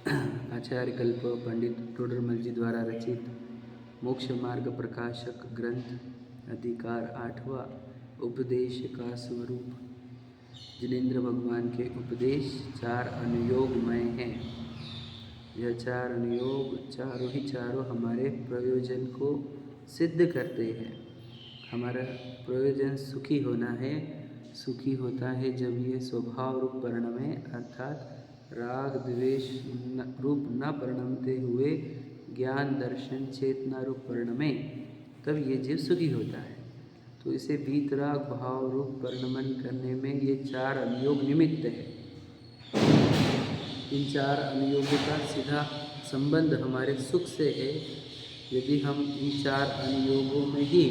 आचार्य कल्प पंडित टोडरमल जी द्वारा रचित मोक्ष मार्ग प्रकाशक ग्रंथ अधिकार 8वां उपदेश का स्वरूप। जिनेंद्र भगवान के उपदेश 4 अनुयोगमय हैं। यह 4 अनुयोग चारों ही चारों हमारे प्रयोजन को सिद्ध करते हैं। हमारा प्रयोजन सुखी होना है। सुखी होता है जब ये स्वभाव रूप परिणमे अर्थात राग द्वेष रूप न परिणमते हुए ज्ञान दर्शन चेतना रूप परिणमे, तब ये जीव सुखी होता है। तो इसे वीतराग भाव रूप परिणमन करने में ये 4 अनुयोग निमित्त है। इन 4 अनुयोगों का सीधा संबंध हमारे सुख से है। यदि हम इन 4 अनुयोगों में ही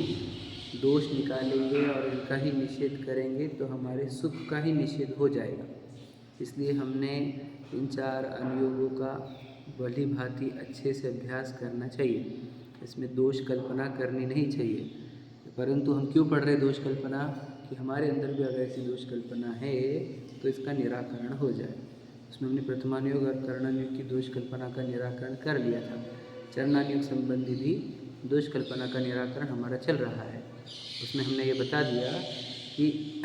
दोष निकालेंगे और इनका ही निषेध करेंगे तो हमारे सुख का ही निषेध हो जाएगा। इसलिए हमने इन 4 अनुयोगों का भली भांति अच्छे से अभ्यास करना चाहिए। इसमें दोष कल्पना करनी नहीं चाहिए। परंतु हम क्यों पढ़ रहे दोष कल्पना? कि हमारे अंदर भी अगर ऐसी दोष कल्पना है तो इसका निराकरण हो जाए। उसमें हमने प्रथमानुयोग और करणानुयोग की दोष कल्पना का निराकरण कर लिया था। चरणानुयोग संबंधी भी दोष कल्पना का निराकरण हमारा चल रहा है। उसमें हमने ये बता दिया कि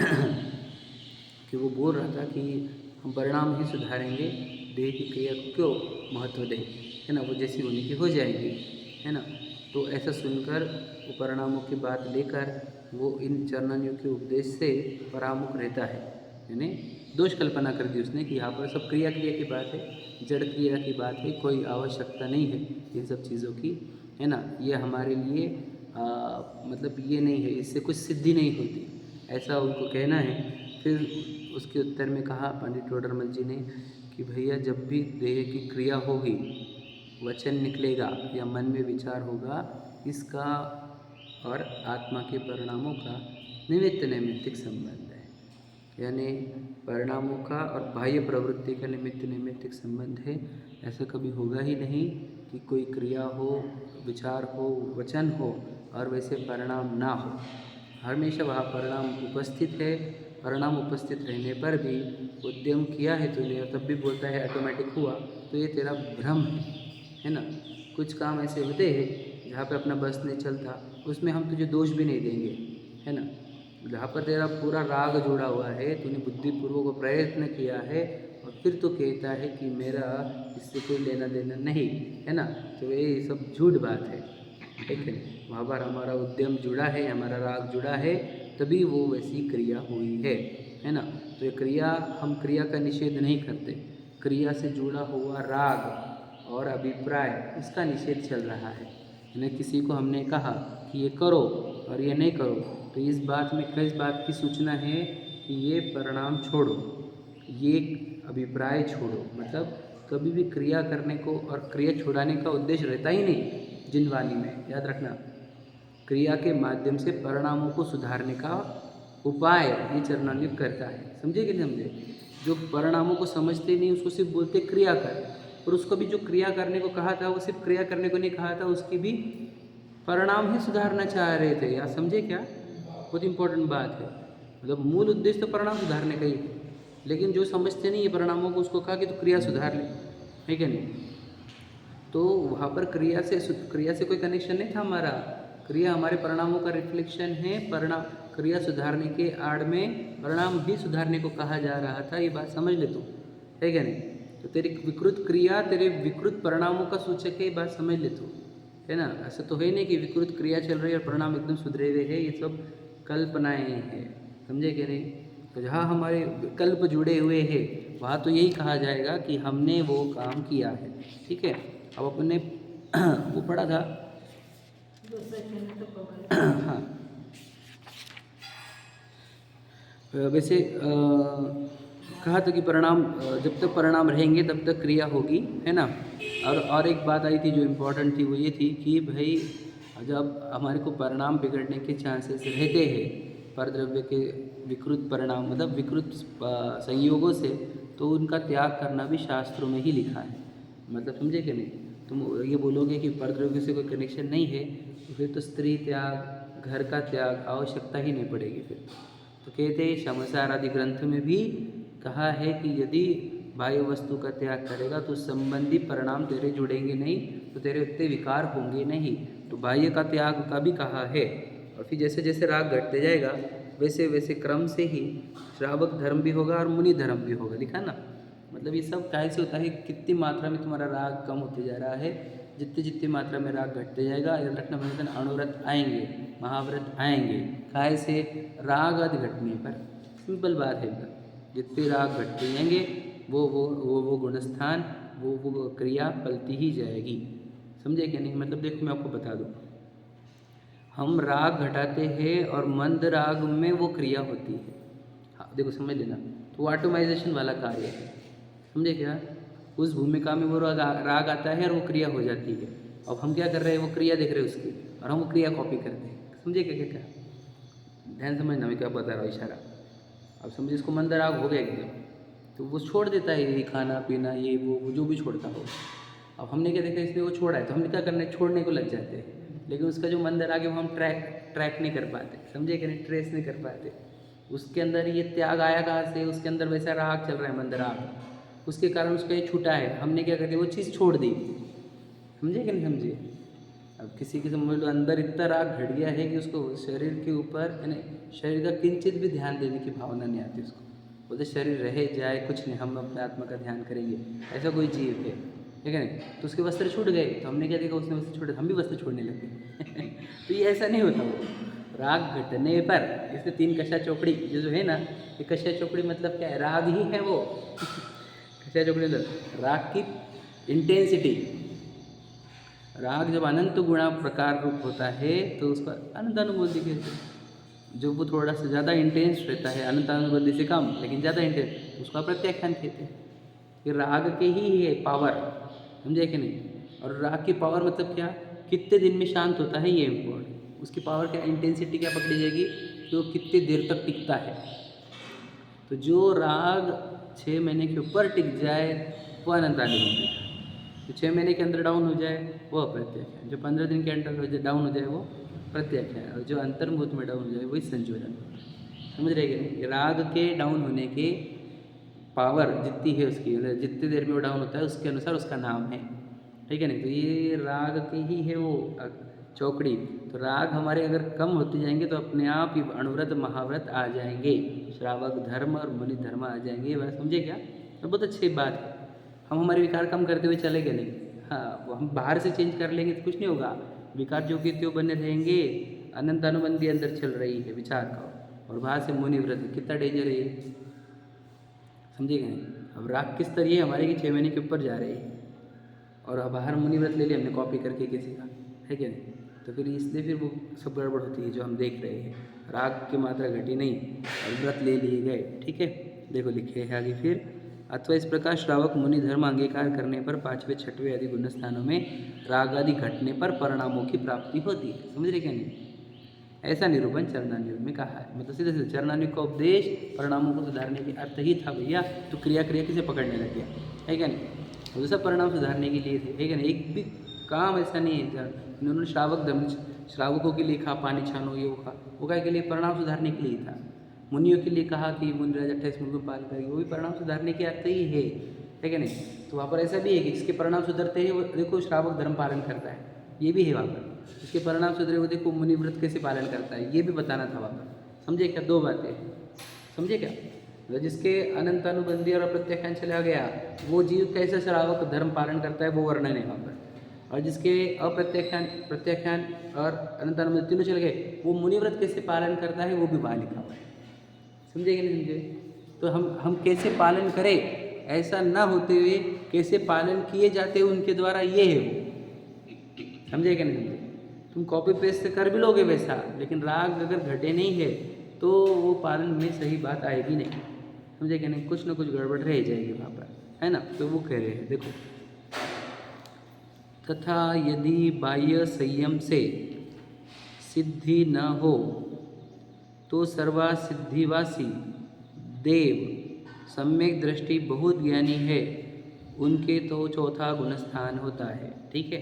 वो बोल रहा था कि हम परिणाम ही सुधारेंगे, देह की क्रिया को क्यों महत्व दें, है ना, वो जैसी होने की हो जाएगी, है ना। तो ऐसा सुनकर वो परिणामों की बात लेकर वो इन चरणानुयोग के उपदेश से परामुख रहता है। यानी दोष कल्पना कर दी उसने कि यहाँ पर सब क्रिया की बात है, जड़ क्रिया की बात है, कोई आवश्यकता नहीं है इन सब चीज़ों की, है ना। ये हमारे लिए मतलब ये नहीं है, इससे कुछ सिद्धि नहीं होती, ऐसा उनको कहना है। फिर उसके उत्तर में कहा पंडित टोडरमल जी ने कि भैया जब भी देह की क्रिया होगी, वचन निकलेगा या मन में विचार होगा, इसका और आत्मा के परिणामों का निमित्त नैमित्तिक संबंध है। यानी परिणामों का और बाह्य प्रवृत्ति का निमित्त नैमित्तिक संबंध है। ऐसा कभी होगा ही नहीं कि कोई क्रिया हो, विचार हो, वचन हो और वैसे परिणाम ना हो। हमेशा वहाँ परिणाम उपस्थित है। परिणाम उपस्थित रहने पर भी उद्यम किया है तूने और तब भी बोलता है ऑटोमेटिक हुआ, तो ये तेरा भ्रम है ना। कुछ काम ऐसे होते हैं जहाँ पे अपना बस नहीं चलता, उसमें हम तुझे दोष भी नहीं देंगे, है ना। जहाँ पर तेरा पूरा राग जुड़ा हुआ है, तूने बुद्धिपूर्वक प्रयत्न किया है और फिर तो कहता है कि मेरा इससे कोई लेना देना नहीं, है ना, तो ये सब झूठ बात है, ठीक है। वहाँ पर हमारा उद्यम जुड़ा है, हमारा राग जुड़ा है, तभी वो वैसी क्रिया हुई है ना। तो ये क्रिया, हम क्रिया का निषेध नहीं करते। क्रिया से जुड़ा हुआ राग और अभिप्राय, इसका निषेध चल रहा है। यानी किसी को हमने कहा कि ये करो और ये नहीं करो, तो इस बात में किस बात की सूचना है कि ये परिणाम छोड़ो, ये अभिप्राय छोड़ो। मतलब कभी भी क्रिया करने को और क्रिया छुड़ाने का उद्देश्य रहता ही नहीं जिनवाणी में, याद रखना। क्रिया के माध्यम से परिणामों को सुधारने का उपाय ये चरणानुयोग करता है। समझे कि नहीं समझे? जो परिणामों को समझते नहीं उसको सिर्फ बोलते क्रिया कर, और उसको भी जो क्रिया करने को कहा था वो सिर्फ क्रिया करने को नहीं कहा था, उसकी भी परिणाम ही सुधारना चाह रहे थे। यार समझे क्या? बहुत इंपॉर्टेंट बात है। मतलब मूल उद्देश्य तो परिणाम सुधारने का ही है, लेकिन जो समझते नहीं है परिणामों को, उसको कहा कि तो क्रिया सुधार ले, है क्या नहीं। तो वहाँ पर क्रिया से कोई कनेक्शन नहीं था हमारा। क्रिया हमारे परिणामों का रिफ्लेक्शन है। परिणाम क्रिया सुधारने के आड़ में परिणाम भी सुधारने को कहा जा रहा था, ये बात समझ ले तू, है क्या नहीं। तो तेरी विकृत क्रिया तेरे विकृत परिणामों का सूचक है, ये बात समझ ले तू, है ना। ऐसा तो है नहीं कि विकृत क्रिया चल रही है और परिणाम एकदम सुधरे हुए हैं, ये सब कल्पनाएँ हैं, समझे कि नहीं। तो जहाँ हमारे विकल्प जुड़े हुए हैं वहाँ तो यही कहा जाएगा कि हमने वो काम किया है, ठीक है। अब अपने वो पढ़ा था हाँ, वैसे कहा था कि परिणाम जब तक परिणाम रहेंगे तब तक क्रिया होगी, है ना। और एक बात आई थी जो इम्पोर्टेंट थी, वो ये थी कि भाई जब हमारे को परिणाम बिगड़ने के चांसेस रहते हैं परद्रव्य के विकृत परिणाम, मतलब विकृत संयोगों से, तो उनका त्याग करना भी शास्त्रों में ही लिखा है। मतलब समझे कि नहीं। तुम ये बोलोगे कि परद्रव्य से कोई कनेक्शन नहीं है, तो फिर तो स्त्री त्याग, घर का त्याग, आवश्यकता ही नहीं पड़ेगी फिर। तो कहते हैं शमसार आदि ग्रंथ में भी कहा है कि यदि बाह्य वस्तु का त्याग करेगा तो संबंधी परिणाम तेरे जुड़ेंगे नहीं, तो तेरे उतने विकार होंगे नहीं। तो बाह्य का त्याग का भी कहा है। और फिर जैसे जैसे राग घटते जाएगा वैसे वैसे क्रम से ही श्रावक धर्म भी होगा और मुनि धर्म भी होगा। लिखा ना, मतलब ये सब कैसे होता है, कितनी मात्रा में तुम्हारा राग कम होते जा रहा है, जितनी जितनी मात्रा में राग घटते जाएगा। याद रखना भजन अणुव्रत आएंगे, महाव्रत आएंगे, काय से राग आदि घटने पर। सिंपल बात है एकदम, जितने राग घटते जाएंगे वो गुणस्थान वो क्रिया पलती ही जाएगी। समझे क्या नहीं? मतलब देखो मैं आपको बता दूँ, हम राग घटाते हैं और मंद राग में वो क्रिया होती है। हाँ देखो समझ लेना, तो ऑटोमाइजेशन वाला कार्य है। समझे क्या? उस भूमिका में वो राग आता है और वो क्रिया हो जाती है। अब हम क्या कर रहे हैं, वो क्रिया देख रहे हैं उसकी, और हम वो क्रिया कॉपी करते हैं। समझे क्या क्या क्या? ध्यान समझना मैं क्या बता रहा हूँ, इशारा। अब समझिए इसको मंद राग हो गया एकदम, तो वो छोड़ देता है ये खाना पीना ये वो जो भी छोड़ता हो। अब हमने क्या देखा, इसने वो छोड़ा है तो हम क्या करने, छोड़ने को लग जाते हैं। लेकिन उसका जो मंद राग है वो हम ट्रैक नहीं कर पाते। समझे कि नहीं? ट्रेस नहीं कर पाते। उसके अंदर ये त्याग आया कहाँ से, उसके अंदर वैसा राग चल रहा है, मंद राग, उसके कारण उसका ये छूटा है। हमने क्या कर दिया, वो चीज़ छोड़ दी। समझे कि नहीं समझे? अब किसी के समझ लो अंदर इतना राग घट गया है कि उसको शरीर के ऊपर यानी शरीर का किंचित भी ध्यान देने की भावना नहीं आती उसको। बोलते शरीर रहे जाए कुछ नहीं, हम अपने आत्मा का ध्यान करेंगे। ऐसा कोई जीव है, ठीक है नहीं? तो उसके वस्त्र छूट गए, तो हमने क्या देखा, उसने वस्त्र छोड़े, हम भी वस्त्र छोड़ने लगे। तो ये ऐसा नहीं होता। वो राग घटने पर, इसलिए 3 कशा चौकड़ी जो है ना, ये कशा चौकड़ी मतलब क्या है, राग ही है वो। कशा चौकड़ी मतलब राग की इंटेंसिटी। राग जब अनंत गुणा प्रकार रूप होता है तो उसका अनंत अनुभूति कहते हैं। जो वो थोड़ा सा ज़्यादा इंटेंस रहता है, अनंत अनुभूति से कम लेकिन ज़्यादा इंटेंस, उसका प्रत्याख्यान कहते हैं। ये राग के ही है पावर। समझे कि नहीं? और राग की पावर मतलब क्या, कितने दिन में शांत होता है, ये इम्पोर्टेंट। उसकी पावर क्या, इंटेंसिटी क्या पकड़ी जाएगी कि वो कितनी देर तक टिकता है। तो जो राग 6 महीने के ऊपर टिक जाए वो अनंत अनुभूति है। जो 6 महीने के अंदर डाउन हो जाए वो अप्रत्याख्यान, जो 15 दिन के अंदर डाउन हो जाए वो प्रत्याख्यान, और जो अंतर्मुहूर्त में डाउन हो जाए वही संयोजन। समझ रहे क्या? राग के डाउन होने के पावर जितनी है उसकी, जितनी देर में वो डाउन होता है उसके अनुसार उसका नाम है, ठीक है नहीं? तो ये राग की ही है वो चौकड़ी। तो राग हमारे अगर कम होते जाएंगे तो अपने आप ही अणुव्रत महाव्रत आ जाएंगे, श्रावक धर्म और मुनि धर्म आ जाएंगे। बात समझे क्या? तो बहुत अच्छी बात है। हम हमारे विकार कम करते हुए चलेंगे नहीं, हाँ वो हम बाहर से चेंज कर लेंगे तो कुछ नहीं होगा। विकार जो कि त्यों बने रहेंगे, अनंत अनुबंधी अंदर चल रही है विचार का, और बाहर से मुनि व्रत, कितना डेंजर है ये। समझेगा नहीं? अब राग किस तरह हमारे की 6 महीने के ऊपर जा रही है, और अब बाहर मुनि व्रत ले लिया हमने कॉपी करके किसी का, है क्या नहीं? तो फिर इसलिए फिर वो सब गड़बड़ होती है जो हम देख रहे हैं। राग की मात्रा घटी नहीं और व्रत ले लिए गए, ठीक है? देखो लिखे है आगे फिर, अथवा इस प्रकार श्रावक मुनि धर्म अंगीकार करने पर 5वें 6वें आदि गुण स्थानों में राग आदि घटने पर परिणामों की प्राप्ति होती है। समझ रहे क्या नहीं? ऐसा निरूपण चरणान्युग में कहा है। मतलब सीधे सीधे चरणान्युग का उपदेश परिणामों को सुधारने के अर्थ ही था भैया। तो क्रिया किसे पकड़ने लग गया, है क्या नहीं? वो सब परिणाम सुधारने के लिए थे, है क्या नहीं? एक भी काम ऐसा नहीं है उन्होंने श्रावक धर्म श्रावकों के लिए कहा पानी छानो ये वो क्या के लिए, परिणाम सुधारने के लिए था। मुनियों के लिए कहा कि मुनिराज 28 मुनि को पालन करेंगे, वो भी परिणाम सुधारने के अर्थ ही है, ठीक है नहीं? तो वहाँ पर ऐसा भी है कि इसके परिणाम सुधरते हैं वो देखो श्रावक धर्म पालन करता है, ये भी है वहाँ पर। इसके परिणाम सुधरे वो देखो मुनि व्रत कैसे पालन करता है, ये भी बताना था वहाँ पर। समझे क्या? 2 बातें समझे क्या? तो जिसके अनंत अनुबंधी और प्रत्याख्यान चला गया वो जीव कैसे श्रावक धर्म पालन करता है वो वर्णन है वहाँ पर। और जिसके प्रत्याख्यान और अनंत अनुबंधी तीनों चले गए वो मुनि व्रत कैसे पालन करता है वो भी वहाँ लिखा हुआ है। समझे कि नहीं समझे? तो हम कैसे पालन करें, ऐसा ना होते हुए कैसे पालन किए जाते हैं उनके द्वारा, ये है वो। समझे कि नहीं समझे? तुम कॉपी पेस्ट कर भी लोगे वैसा, लेकिन राग अगर घटे नहीं है तो वो पालन में सही बात आएगी नहीं। समझे कि नहीं? कुछ ना कुछ गड़बड़ रह जाएगी वहाँ पर, है ना? तो वो कह रहे हैं देखो, तथा यदि बाह्य संयम से सिद्धि न हो तो सर्वा सिद्धिवासी देव सम्यक दृष्टि बहुत ज्ञानी है उनके तो चौथा गुणस्थान होता है, ठीक है?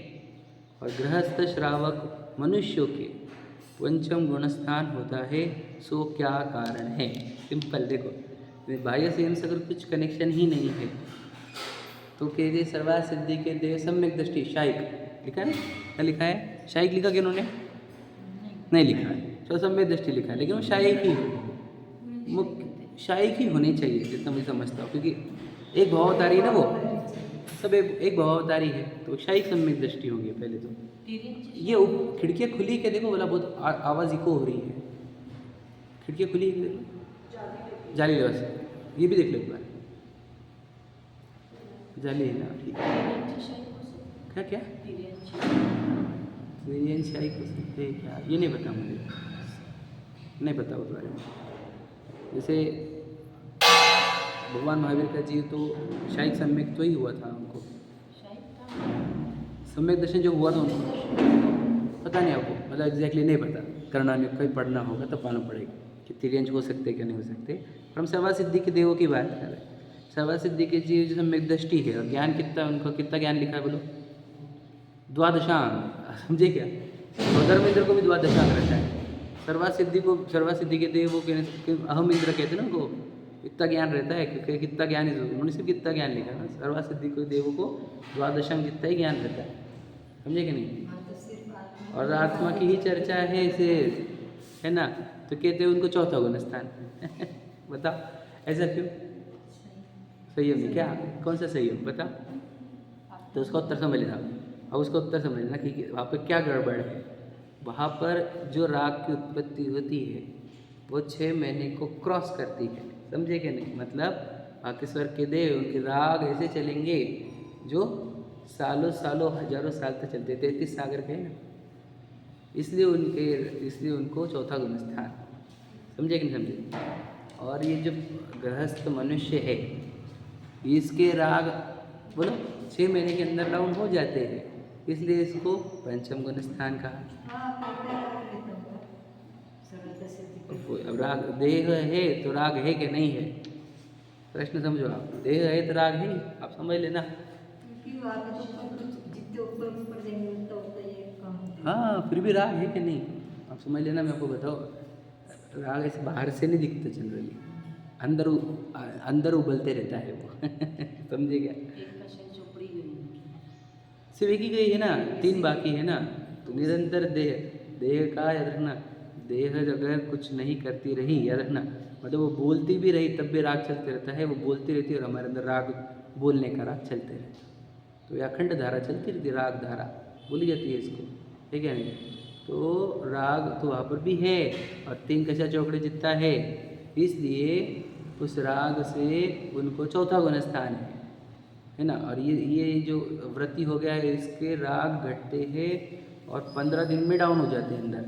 और गृहस्थ श्रावक मनुष्यों के पंचम गुणस्थान होता है। सो क्या कारण है? सिंपल देखो, बाह्य संयम से अगर कुछ कनेक्शन ही नहीं है तो कहते सर्वा सिद्धि के देव सम्यक दृष्टि शाइक लिखा है ना, क्या लिखा है? शाइक लिखा क्या उन्होंने? नहीं लिखा है, तो सम्यक दृष्टि लिखा है, लेकिन वो शाइक ही मुख्य शाइक ही होनी चाहिए जितना मुझे समझता हूँ, क्योंकि एक भावावतारी है ना, वो सब एक भावावतारी है, तो शाइक सम्यक दृष्टि होगी पहले तो। ये खिड़कियाँ खुली के देखो, बोला बहुत आवाज़ इको हो रही है, खिड़कियाँ खुली है देखो, जाली है बस, ये भी देख लो एक बार, जाली है ना, ठीक है। क्या क्या तिर्यन शाइक हो सकते हैं क्या, ये नहीं पता मुझे, नहीं पता उस बारे में। जैसे भगवान महावीर का जीव तो शाइक सम्यक तो ही हुआ था उनको, सम्यक दर्शन जो हुआ था उनको पता नहीं आपको, मतलब एग्जैक्टली नहीं पता, करना नहीं, कहीं पढ़ना होगा तब मालूम पड़ेगा कि तिर्यंश हो सकते क्या नहीं हो सकते। पर हम सर्वा सिद्धि के देवों की बात कर रहे हैं, सर्वा सिद्धि के जीव जो सम्यक दृष्टि है, और ज्ञान कितना उनका, कितना ज्ञान लिखा है बोलो? द्वादशांग, समझे क्या? और धर्मेंद्र को भी द्वादशांग रहता है, सर्वा सिद्धि को, सर्वा सिद्धि के देव वो कहने, अहम इंद्र कहते हैं ना उनको, इतना ज्ञान रहता है, क्योंकि कितना ज्ञान ही, उन्होंने सिर्फ कितना ज्ञान लिखा ना, सर्वा सिद्धि को देवों को द्वादशांग जितना ही ज्ञान रहता है, समझे कि नहीं? और आत्मा की ही चर्चा है इसे, है ना, तो कहते हैं उनको चौथा गुण स्थान बताओ ऐसा क्यों? संयम है क्या? कौन सा संयम बता? तो उसका उत्तर समझ लेना, अब उसका उत्तर समझ लेना कि वहाँ पर क्या गड़बड़ है। वहाँ पर जो राग की उत्पत्ति होती है वो 6 महीने को क्रॉस करती है, समझे कि नहीं? मतलब बाकेश्वर के देव, उनके राग ऐसे चलेंगे जो सालों सालों हजारों साल तक चलते, 33 सागर के ना, इसलिए उनको चौथा गुण स्थान, समझे कि नहीं समझे? और ये जो गृहस्थ मनुष्य है, इसके राग बोलो 6 महीने के अंदर डाउन हो जाते हैं, इसलिए इसको पंचम गुण स्थान कहा। अब राग देह है तो राग है कि नहीं है, प्रश्न समझो आप, देह है तो राग है, आप समझ लेना। हाँ, फिर भी राग है कि नहीं आप समझ लेना, मैं आपको बताओ, राग ऐसे बाहर से नहीं दिखता जनरली, अंदर उबलते रहता है वो समझे क्या? सिर्फ एक ही गई है ना, 3 बाकी है ना, तो निरंतर देह का याद रखना, देह अगर कुछ नहीं करती रही, याद रखना, मतलब वो बोलती भी रही तब भी राग चलते रहता है, वो बोलती रहती है और हमारे अंदर राग, बोलने का राग चलते रहता है, तो ये अखंड धारा चलती रहती है, राग धारा बोली जाती है इसको, ठीक है नहीं? तो राग तो वहाँ पर भी है, और 3 कशा चौकड़े जितना है, इसलिए उस राग से उनको चौथा गुण स्थान है ना। और ये जो वृत्ति हो गया है, इसके राग घटते हैं और 15 दिन में डाउन हो जाते हैं अंदर,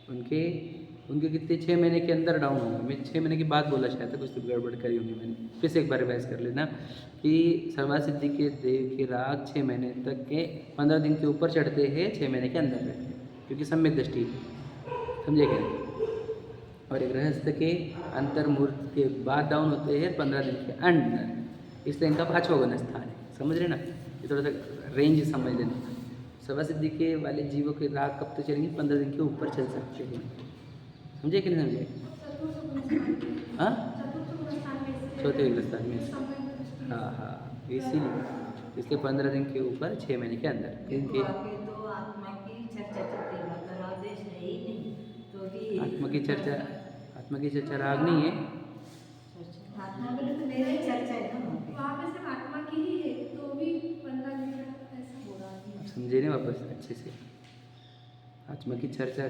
उनके कितने 6 महीने के अंदर डाउन होंगे। मैं 6 महीने की बात बोला शायद, कुछ तो गड़बड़ करी होगी मैंने, फिर से एक बार रिवाइज कर लेना कि सर्वा सिद्धि के देव के राग 6 महीने तक के 15 दिन के ऊपर चढ़ते हैं, 6 महीने के अंदर रहते हैं, क्योंकि सम्यक दृष्टि, समझे क्या? और एक गृहस्थ के अंतर्मूर्त के बाद डाउन होते हैं 15 दिन के अंदर, इसलिए इनका 5वां गुण स्थान है, समझ रहे ना? ये थोड़ा सा रेंज समझ लेना। सर्वा सिद्धि के वाले जीवों के राग कब तक चलेंगे? 15 दिन के ऊपर चल सकते हैं, समझे कि नहीं समझे? हाँ, चौथे गुण स्थान में, हाँ, इसलिए 15 दिन के ऊपर 6 महीने के अंदर इनके आत्मा की चर्चा राग नहीं है, आत्मा के लिए तो मेरा ही चर्चा है ना, वहाँ पे सिर्फ आत्मा की ही है, तो भी 15 दिन तक ऐसा हो रहा है। समझे नहीं वापस अच्छे से? आत्मा की चर्चा,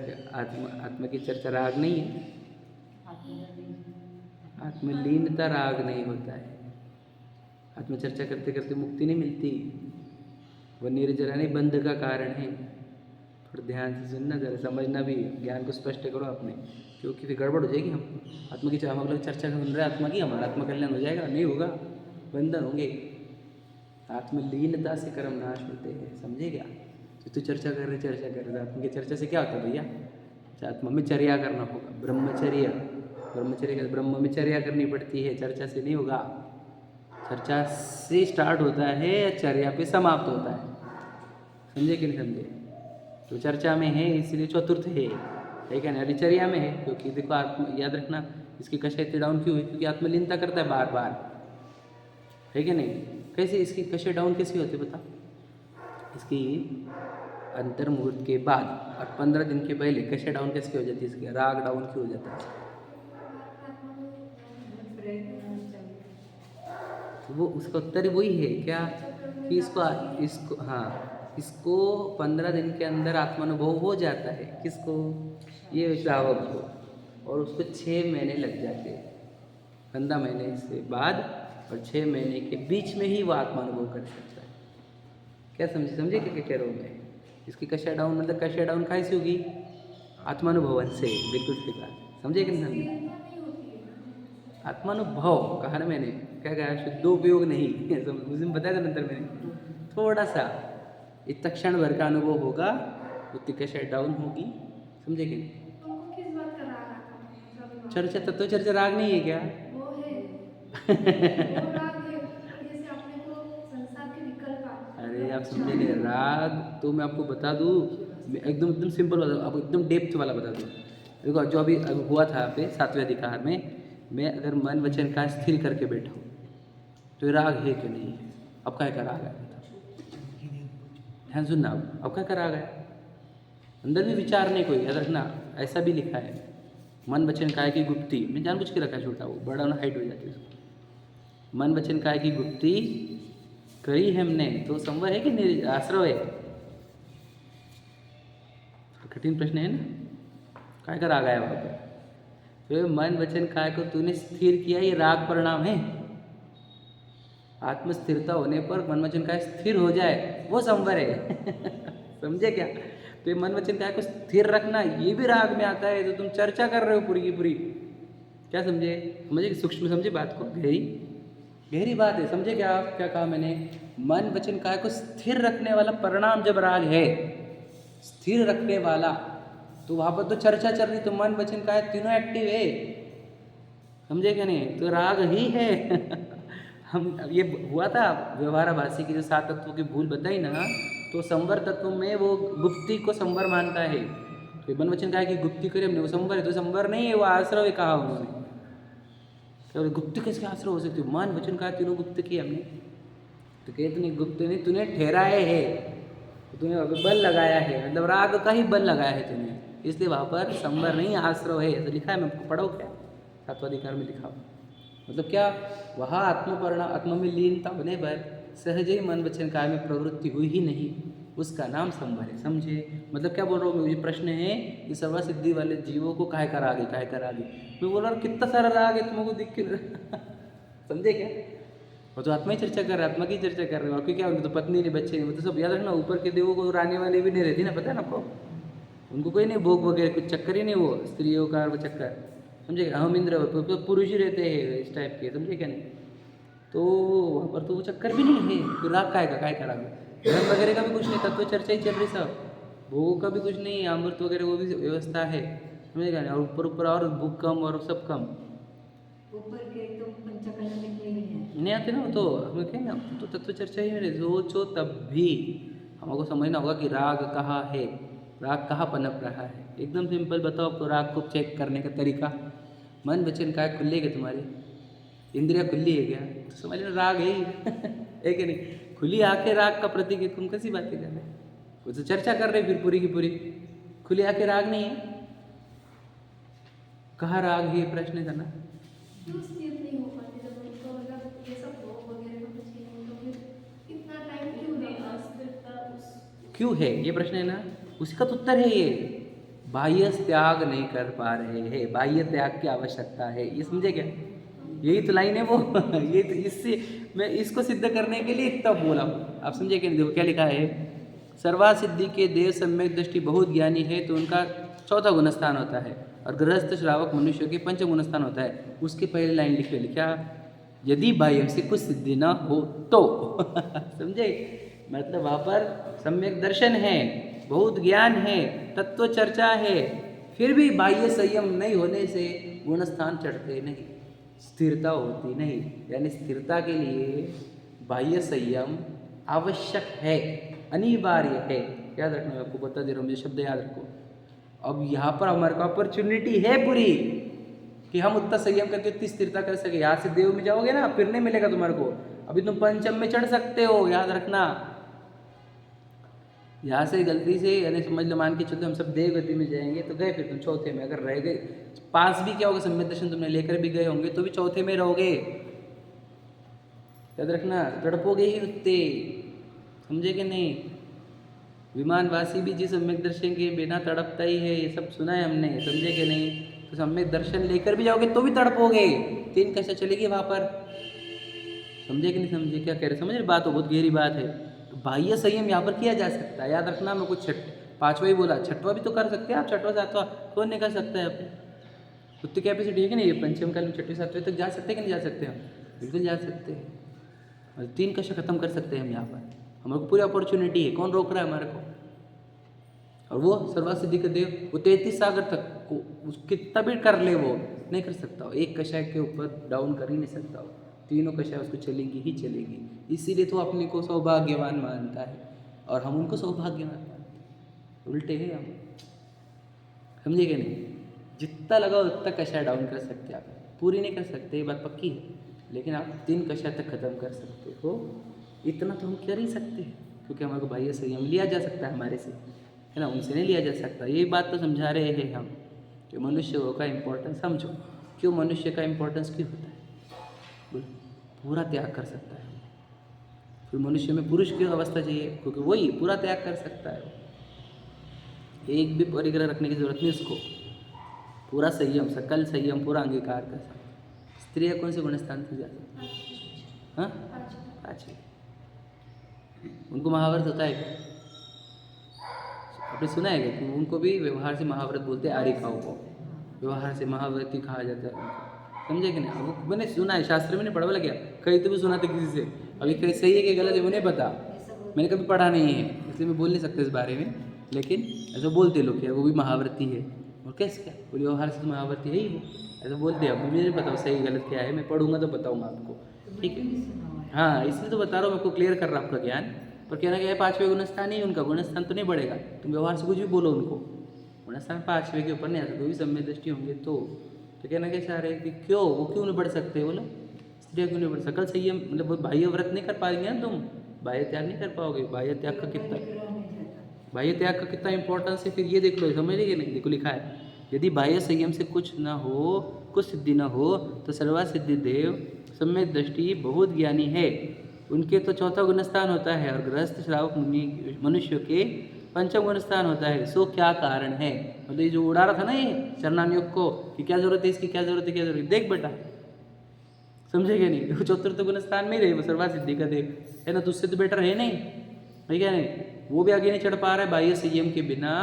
आत्मा की चर्चा राग नहीं है, आत्मलीनता राग नहीं होता है। आत्मचर्चा करते करते मुक्ति नहीं मिलती, वह निर्जरानी बंध का कारण है। थोड़ा ध्यान से सुनना, जरा समझना भी, ज्ञान को स्पष्ट करो अपने, क्योंकि फिर गड़बड़ हो जाएगी। हम आत्मा की हम लोग चर्चा सुन रहे हैं आत्मा की, हमारा आत्मा कल्याण हो जाएगा? नहीं होगा, बंधन होंगे। आत्मलीनता से कर्म नाश होते हैं, समझे क्या? तो चर्चा कर रहे आत्मा की चर्चा से क्या होता है भैया? आत्मा में चर्या करना होगा, ब्रह्मचर्या करनी पड़ती है, चर्चा से नहीं होगा। चर्चा से स्टार्ट होता है, चर्या पे समाप्त होता है, समझे कि नहीं समझे? तो चर्चा में है इसलिए चतुर्थ है, ठीक है ना? चर्या में है क्योंकि देखो, आत्मा याद रखना, इसकी कशा इतनी डाउन क्यों है? क्योंकि आत्मलीनता करता है बार बार, ठीक है नहीं? कैसे इसकी कशे डाउन कैसे होते बता? इसकी अंतर मुहूर्त के बाद और 15 दिन के पहले कशे डाउन कैसे हो जाती है? इसकी राग डाउन क्यों हो जाता है? तो वो उसका उत्तर वही है क्या कि इसको 15 दिन के अंदर आत्मानुभव हो जाता है। किसको? ये श्रावक को। और उसको 6 महीने लग जाते हैं। 15 महीने से बाद और 6 महीने के बीच में ही वो आत्मानुभव कर सकता है। क्या समझे क्या कह रहा हूँ मैं? इसकी कशा डाउन मतलब कशा डाउन कहाँ से होगी? आत्मानुभवन से। बिल्कुल ठीक बात। समझे कि नहीं समझे? आत्मानुभव कहा ना मैंने, क्या कहा? शुद्धोपयोग नहीं। उस दिन बताया था नंतर मैंने, थोड़ा सा इतना क्षण भर का अनुभव होगा, उतनी कशा डाउन होगी। समझे कि नहीं? किस बात का राग आता है? चर्चा तत्व चर्चा राग नहीं है क्या? वो है वो राग है, जैसे अपने को संसार के विकल्प आते हैं। अरे आप समझे नहीं, राग तो मैं आपको बता दूँ, एकदम सिंपल बता दूँ आपको, एकदम डेप्थ वाला बता दूँ। देखो जो अभी हुआ था पे 7वें अधिकार में, मैं अगर मन वचन का स्थिर करके बैठा हूँ तो ये राग है कि नहीं है? अब क्या का राग है? ध्यान सुनना, अब क्या का राग है? अंदर भी विचार नहीं कोई, याद रखना। ऐसा भी लिखा है, मन वचन काय की गुप्ती। मैं जानबूझ के रखा छोटा, वो बड़ा ना हाइट हो जाती है उसको। मन वचन काय की गुप्ती करी हमने, तो संभव है कि नहीं? आश्रव है। कठिन प्रश्न है ना, काय का राग आया वहाँ पर? तो मन वचन काय को तूने स्थिर किया, ये राग परिणाम है। आत्म स्थिरता होने पर मन वचन काय स्थिर हो जाए, वो संवर है। समझे क्या? तो ये मन वचन काय को स्थिर रखना, ये भी राग में आता है। तो तुम चर्चा कर रहे हो पूरी की पूरी। क्या समझे? समझे सूक्ष्म समझे बात को? गहरी बात है। समझे क्या? क्या कहा मैंने? मन वचन काय को स्थिर रखने वाला परिणाम जब राग है, स्थिर रखने वाला, तो वहाँ पर तो चर्चा चल रही, तो मन वचन काय तीनों एक्टिव है। समझे क्या नहीं? तो राग ही है। हम ये हुआ था व्यवहाराभासी की जो 7 तत्वों की भूल बताई ना, तो संवर तत्व में वो गुप्ति को संवर मानता है। तो मन वचन काय की गुप्ति करे हमने, वो संवर है। तो संवर नहीं है, वो आश्रव है कहा उन्होंने। क्या गुप्त कैसे आश्रय हो सकती? मन वचन काय तीनों गुप्त किए हमने। तो कहते नहीं गुप्त नहीं, तूने ठहराए है, तूने बल लगाया है, मतलब राग का ही बल लगाया है तूने, इसलिए वहाँ पर संवर नहीं आश्रव है। ऐसा लिखा है, मैं आपको पढ़ाऊँ क्या? 7वां अधिकार में लिखा हुआ। मतलब क्या? वहाँ आत्मा में लीनता होने पर सहज ही मन वचन काय में प्रवृत्ति हुई ही नहीं, उसका नाम संवर है। समझे? मतलब क्या बोल रहा हूँ मैं? ये प्रश्न है कि सर्वा सिद्धि वाले जीवों को काय का राग है, काय का राग है। मैं बोल रहा हूँ कितना सारा राग है तुमको दिख के। समझे क्या? वो तो आत्मा ही चर्चा कर रहे हैं, आत्मा की चर्चा कर रहे हो। आपकी क्या? उनकी तो पत्नी नहीं, बच्चे नहीं, वो तो सब याद रखना। ऊपर के देवों को रानी वाले भी नहीं रहती ना, पता है ना आपको? उनको कोई नहीं भोग वगैरह कुछ चक्कर ही नहीं, वो स्त्रियों का वो चक्कर। समझे? हम इंद्र पुरुष ही रहते हैं इस टाइप के। समझे क्या नहीं? तो वहाँ पर तो वो चक्कर भी नहीं है। तो राग काय का राग? धर्म वगैरह का भी कुछ नहीं, तत्व चर्चा ही चल रही सब। भोगों का भी कुछ नहीं, अमृत वगैरह वो भी व्यवस्था है। समझेगा नहीं? और ऊपर और भूख कम और सब कम। ऊपर के तो पंचकला में कोई नहीं है, नहीं आते ना वो तो। हमें कहें ना, तो तत्व चर्चा ही मेरे सोचो तब भी हमको समझना होगा कि राग कहाँ है, राग कहाँ पनप रहा है। एकदम सिंपल बताओ आपको राग को चेक करने का तरीका। मन वचन काय खुले क्या तुम्हारे? इंद्रिया खुली है क्या? तो समझ लो राग है ही। है कि नहीं? खुली आंखें राग का प्रतीक है। तुम कैसी बातें कर रहे? वो तो चर्चा कर रहे फिर पूरी की पूरी। खुली आंखें राग नहीं है, कहाँ राग है? प्रश्न करना। क्यों स्थिर नहीं हो पाते जब उनको, मतलब ये सब भोग वगैरह का कुछ नहीं, तो फिर इतना टाइम क्यों लगा? अस्थिरता क्यों है ये प्रश्न है ना, उसका तो उत्तर है ये, बाह्य त्याग नहीं कर पा रहे हैं, बाह्य त्याग की आवश्यकता है। ये समझे क्या? यही तो लाइन है वो। ये तो इससे मैं इसको सिद्ध करने के लिए इतना बोला हूँ। आप समझे क्या? देखो क्या लिखा है, सर्वा सिद्धि के देव सम्यक दृष्टि बहुत ज्ञानी है तो उनका 4था गुणस्थान होता है, और गृहस्थ श्रावक मनुष्य के 5 गुणस्थान होता है। उसके पहले लाइन लिख ले, क्या? यदि बाह्य से कुछ सिद्धि न हो तो। समझे? मतलब वहाँ पर सम्यक दर्शन है, बहुत ज्ञान है, तत्व चर्चा है, फिर भी बाह्य संयम नहीं होने से गुणस्थान चढ़ते नहीं, स्थिरता होती नहीं। यानी स्थिरता के लिए बाह्य संयम आवश्यक है, अनिवार्य है। याद रखना, मैं आपको बता दे रहा हूँ, मुझे शब्द याद रखो। अब यहाँ पर हमारे को अपॉर्चुनिटी है पूरी कि हम उतना संयम करके उतनी स्थिरता कर सके। यहाँ से देव में जाओगे ना, फिर नहीं मिलेगा तुम्हारे को। अभी तुम पंचम में चढ़ सकते हो, याद रखना। यहाँ से गलती से यानी समझ लो, मान के चलते हम सब देव गति में जाएंगे तो गए, फिर तुम चौथे में अगर रह गए, पास भी क्या होगा, सम्यक दर्शन तुमने लेकर भी गए होंगे तो भी चौथे में रहोगे, याद रखना। तड़पोगे ही उतने, समझे कि नहीं। विमानवासी भी जी सम्यक दर्शन के बिना तड़पता ही है, ये सब सुना है हमने, समझे कि नहीं। तो सम्यक दर्शन लेकर भी जाओगे तो भी तड़पोगे, 3 कक्षा चलेगी वहाँ पर, समझे कि नहीं समझे, क्या कह रहे, समझ रहे बात हो, बहुत गहरी बात है। तो बाह्य संयम यहाँ पर किया जा सकता है, याद रखना। मैं कुछ 5वां ही बोला, 6वां भी तो कर सकते हैं आप, 6वां 7वां कौन नहीं कर सकता है आप, उतनी कैपेसिटी है कि नहीं, ये पंचम काल में 6वीं 7वीं तक जा सकते हैं कि नहीं जा सकते हम, बिल्कुल जा सकते हैं। और 3 कक्षा खत्म कर सकते हैं हम यहाँ पर, हमारे को पूरी अपॉर्चुनिटी है, कौन रोक रहा है हमारे को। और वो सर्वसिद्धि का देव, वो 33 सागर तक कितना भी कर ले वो नहीं कर सकता, वो 1 कक्षा के ऊपर डाउन कर ही नहीं सकता, वो 3 कक्षा उसको चलेगी ही चलेगी। इसीलिए तो अपने को सौभाग्यवान मानता है और हम उनको सौभाग्यवान मानते हैं, उल्टे हैं हम, समझे कि नहीं। जितना लगा उतना कक्षा डाउन कर सकते हैं आप, पूरी नहीं कर सकते ये बात पक्की है, लेकिन आप 3 कक्षा तक खत्म कर सकते हो, इतना तो हम कर ही सकते हैं, क्योंकि हमारे को बाह्य संयम लिया जा सकता है हमारे से, है ना, उनसे नहीं लिया जा सकता। ये बात तो समझा रहे हैं हम कि मनुष्य का इम्पोर्टेंस समझो, क्यों मनुष्य का इम्पोर्टेंस क्यों होता है, पूरा त्याग कर सकता है। फिर मनुष्य में पुरुष की अवस्था चाहिए, क्योंकि वही पूरा त्याग कर सकता है, एक भी परिग्रह रखने की जरूरत नहीं उसको, पूरा संयम, सकल संयम पूरा अंगीकार कर सकता है। स्त्री कौन से गुणस्थान से जाती, हाँ 5, उनको महाव्रत होता है क्या, आपने सुना है कि उनको भी व्यवहार से महाव्रत बोलते हैं, आरिकाओं को व्यवहार से महाव्रती कहा जाता है उनको, समझे कि नहीं। अब मैंने सुना है, शास्त्र में नहीं पढ़ा, बोला क्या कहीं तो भी सुना था किसी से, अभी कहीं सही है कि गलत है वो नहीं पता, मैंने कभी पढ़ा नहीं है इसलिए मैं बोल नहीं सकता इस बारे में, लेकिन ऐसा बोलते लोग क्या वो भी महाव्रती है, और कैसे क्या वो व्यवहार से महाव्रती है ही वो, ऐसा बोलते हैं। अब मुझे नहीं पता सही गलत क्या है, मैं पढ़ूंगा तो बताऊँगा आपको, ठीक है। हाँ इसलिए तो बता रहा हूँ, मैं आपको क्लियर कर रहा हूँ आपका ज्ञान। पर कहना क्या है, 5वें गुणस्थान ही उनका, गुणस्थान तो नहीं बढ़ेगा, तुम व्यवहार से कुछ भी बोलो उनको, गुणस्थान 5वें के ऊपर नहीं आ सकते, भी सम्यक दृष्टि होंगे तो कहना क्या चाह रहे हैं कि क्यों वो क्यों नहीं बढ़ सकते, बोलो स्त्रियाँ क्यों नहीं बढ़, सकल संयम मतलब बाह्य व्रत नहीं कर पाएंगे ना तुम, बाह्य त्याग नहीं कर पाओगे। बाह्य त्याग का कितना इंपॉर्टेंस है, फिर ये देख लो, समझ लीजिए नहीं, देखो लिखा है, यदि बाह्य संयम से कुछ न हो, कुछ सिद्धि न हो, तो सर्वसिद्धि देव सम्यक दृष्टि बहुत ज्ञानी है, उनके तो 4वां गुणस्थान होता है, और गृहस्थ श्रावक मुनि मनुष्य के 5वां गुणस्थान होता है। सो क्या कारण है, मतलब ये जो उड़ा रहा था ना ये चरणानुयोग को कि क्या जरूरत है इसकी, क्या जरूरत है, क्या जरूरत है, देख बेटा, समझेगा नहीं, वो 4th गुणस्थान में ही रहे, वो सर्वसिद्धि का देव है ना, तो उससे तो बेटर है नहीं, है क्या नहीं, वो भी आगे नहीं चढ़ पा रहा है बाह्य संयम के बिना,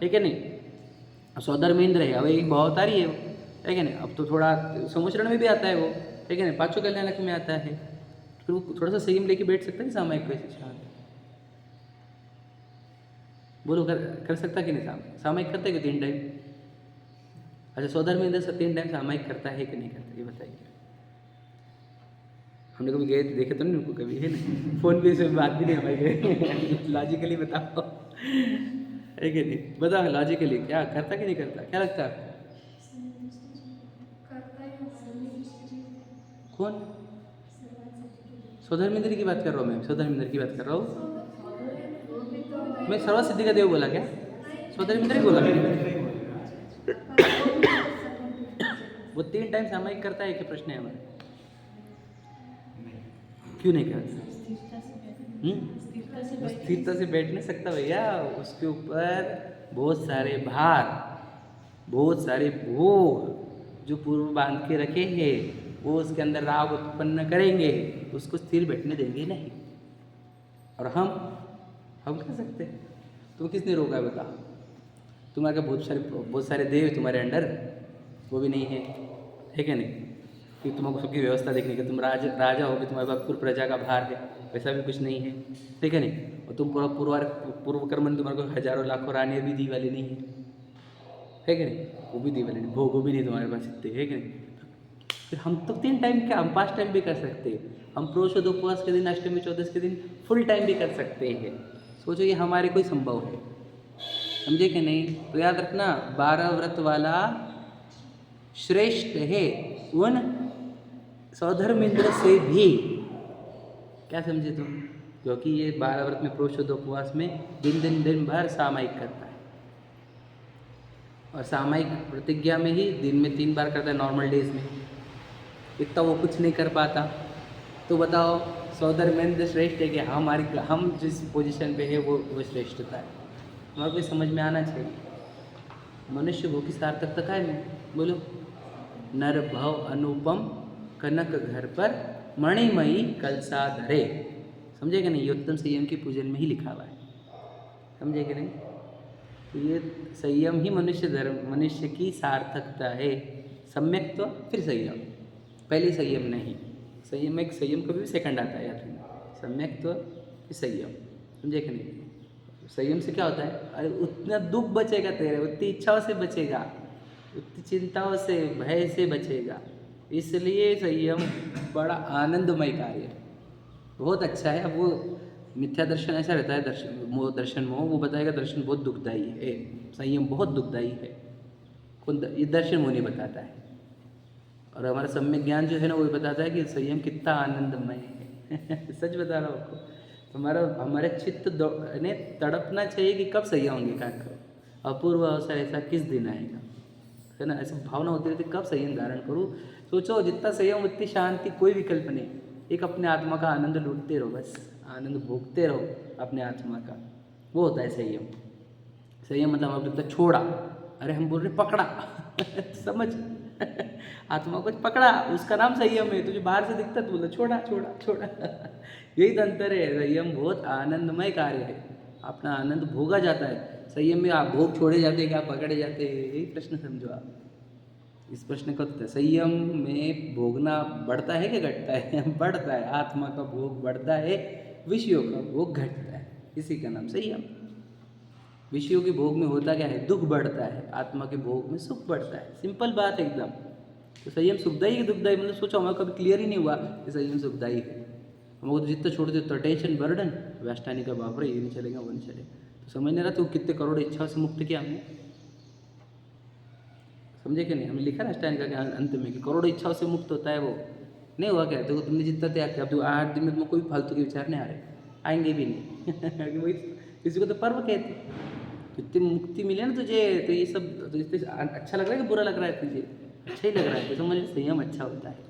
है क्या नहीं। सौधर्मेंद्र है, अब एक भावतारी है क्या नहीं, अब तो थोड़ा समुचरण में भी आता है वो, है क्या नहीं, 5 कल्याणक में आता है, फिर वो थोड़ा सा संयम लेके बैठ सकता है सामायिक वैसे शांत, बोलो कर सकता कि नहीं, सामायिक करता है कि 3 टाइम, अच्छा सौधर्मेंद्र से 3 टाइम सामायिक करता है कि नहीं करता, ये बताइए। हमने कभी गए देखे तो नहीं उनको कभी, है ना, फोन पे से बात भी नहीं हमारी गए लॉजिकली बताओ, है कि नहीं, बताओ लॉजिकली क्या करता कि नहीं करता, क्या लगता है आपको, कौन सौधर्मेंद्र की बात कर रहा हूँ, मैं सौधर्मेंद्र की बात कर रहा हूँ, मैं सर्वसिद्धि का देव बोला क्या, सौधर्मेंद्र ही बोला वो 3 टाइम सामायिक करता है, क्या प्रश्न है हमारे, क्यों नहीं करता, स्थिरता से बैठ नहीं सकता भैया, उसके ऊपर बहुत सारे भार, बहुत सारे भोग जो पूर्व बांध के रखे हैं, वो उसके अंदर राग उत्पन्न करेंगे, उसको स्थिर बैठने देंगे नहीं। और हम कर सकते हैं, तुम किसने रोका है बता, तुम्हारे बहुत सारे देव तुम्हारे अंडर, वो भी नहीं है क्या नहीं, कि तुमको सबकी व्यवस्था देखने की, तुम राजा हो, तुम्हारे पास पूर्व प्रजा का भार है, वैसा भी कुछ नहीं है, ठीक है नहीं, और तुम पूर्व कर्म में तुम्हारे को हजारों लाखों रानियाँ भी दी वाली नहीं है कि नहीं, वो भी दी वाली नहीं, भोग भी नहीं तुम्हारे पास इतने, है कि नहीं। फिर हम तो 3 टाइम क्या, हम 5 टाइम भी कर सकते हैं, हम प्रोषद उपवास के दिन, अष्टमी चौदस के दिन फुल टाइम भी कर सकते हैं, सोचो ये हमारे कोई संभव है, समझे कि नहीं। तो याद रखना 12 व्रत वाला श्रेष्ठ है उन सौधर्मेंद्र से भी, क्या समझे तुम? क्योंकि ये 12 व्रत में पुरुषोत्तम उपवास में दिन भर सामायिक करता है, और सामायिक प्रतिज्ञा में ही दिन में 3 बार करता है नॉर्मल डेज में। इतना वो कुछ नहीं कर पाता, तो बताओ सौदर्मेंद्र श्रेष्ठ है कि हम जिस पोजीशन पे है वो श्रेष्ठता है। हमारे को समझ में आना चाहिए। मनुष्य भोग की सार्थकता का है में बोलो, नर भव अनुपम कनक घर पर मणिमयी कलसा धरे। समझे कि नहीं? ये उत्तम संयम की पूजन में ही लिखा हुआ है, समझे कि नहीं? तो ये संयम ही मनुष्य की सार्थकता है। सम्यक्त्व फिर संयम, पहले संयम नहीं। संयम कभी भी सेकंड आता है याद रखना। सम्यक्त्व फिर संयम, समझे कि नहीं? संयम से क्या होता है? अरे उतना दुख बचेगा तेरे, उतनी इच्छाओं से बचेगा, उतनी चिंताओं से, भय से बचेगा। इसलिए संयम बड़ा आनंदमय कार्य है, बहुत अच्छा है। अब वो मिथ्या दर्शन ऐसा रहता है, दर्शन मोह वो बताएगा दर्शन बहुत दुखदायी है, संयम बहुत दुखदायी है। ये दर्शन मोह नहीं बताता है। और हमारा सम्यक ज्ञान जो है ना, वो बताता है कि संयम कितना आनंदमय है। सच बता रहा हूँ आपको। हमारे चित्त ने तड़पना चाहिए कि कब संयम होंगे, क्या करो, अपूर्व अवसर ऐसा किस दिन आएगा, है ना? ऐसी भावना होती रहती, कब संयम धारण करूँ। सोचो जितना संयम उतनी शांति, कोई विकल्प नहीं। एक अपने आत्मा का आनंद लूटते रहो, बस आनंद भोगते रहो अपने आत्मा का, वो होता है संयम। संयम मतलब हम बोलते छोड़ा, अरे हम बोल रहे पकड़ा। समझ? आत्मा को पकड़ा, उसका नाम संयम है। तुझे बाहर से दिखता तो बोला छोड़ा छोड़ा छोड़ा। यही तो अंतर है। संयम बहुत आनंदमय कार्य है, अपना आनंद भोगा जाता है। संयम में आप भोग छोड़े जाते हैं, क्या पकड़े जाते हैं? यही प्रश्न समझो आप। इस प्रश्न का उत्तर, संयम में भोगना बढ़ता है कि घटता है? बढ़ता है। आत्मा का भोग बढ़ता है, विषयों का भोग घटता है, इसी का नाम संयम। विषयों के भोग में होता क्या है? दुख बढ़ता है, आत्मा के भोग में सुख बढ़ता है। सिंपल बात है एकदम। तो संयम सुखदायी कि दुखदायी? मतलब सोचो, हमें कभी क्लियर ही नहीं हुआ कि संयम सुखदायी है। हमको तो जितना छोड़ दे उतना टेंशन बर्डन, वैष्टानी का बाप रे, ये नहीं चलेगा वो नहीं चलेगा। तो समझ नहीं रहा तो कितने करोड़ इच्छाओं से मुक्त किया हमने, समझे कि नहीं? हमने लिखा ना अष्टांगिक के अंत में कि करोड़ों इच्छाओं से मुक्त होता है वो। नहीं हुआ क्या? देखो तुमने जितना त्याग किया, अब तो 8 दिन में तुम्हें कोई फालतू के विचार नहीं आ रहे, आएंगे भी नहीं। वही किसी को तो पर्व कहते। तो इतनी मुक्ति मिले ना तुझे, तो ये सब तो इससे अच्छा लग रहा है कि बुरा लग रहा है तुझे? अच्छा ही लग रहा है। तो समझ संयम अच्छा होता है।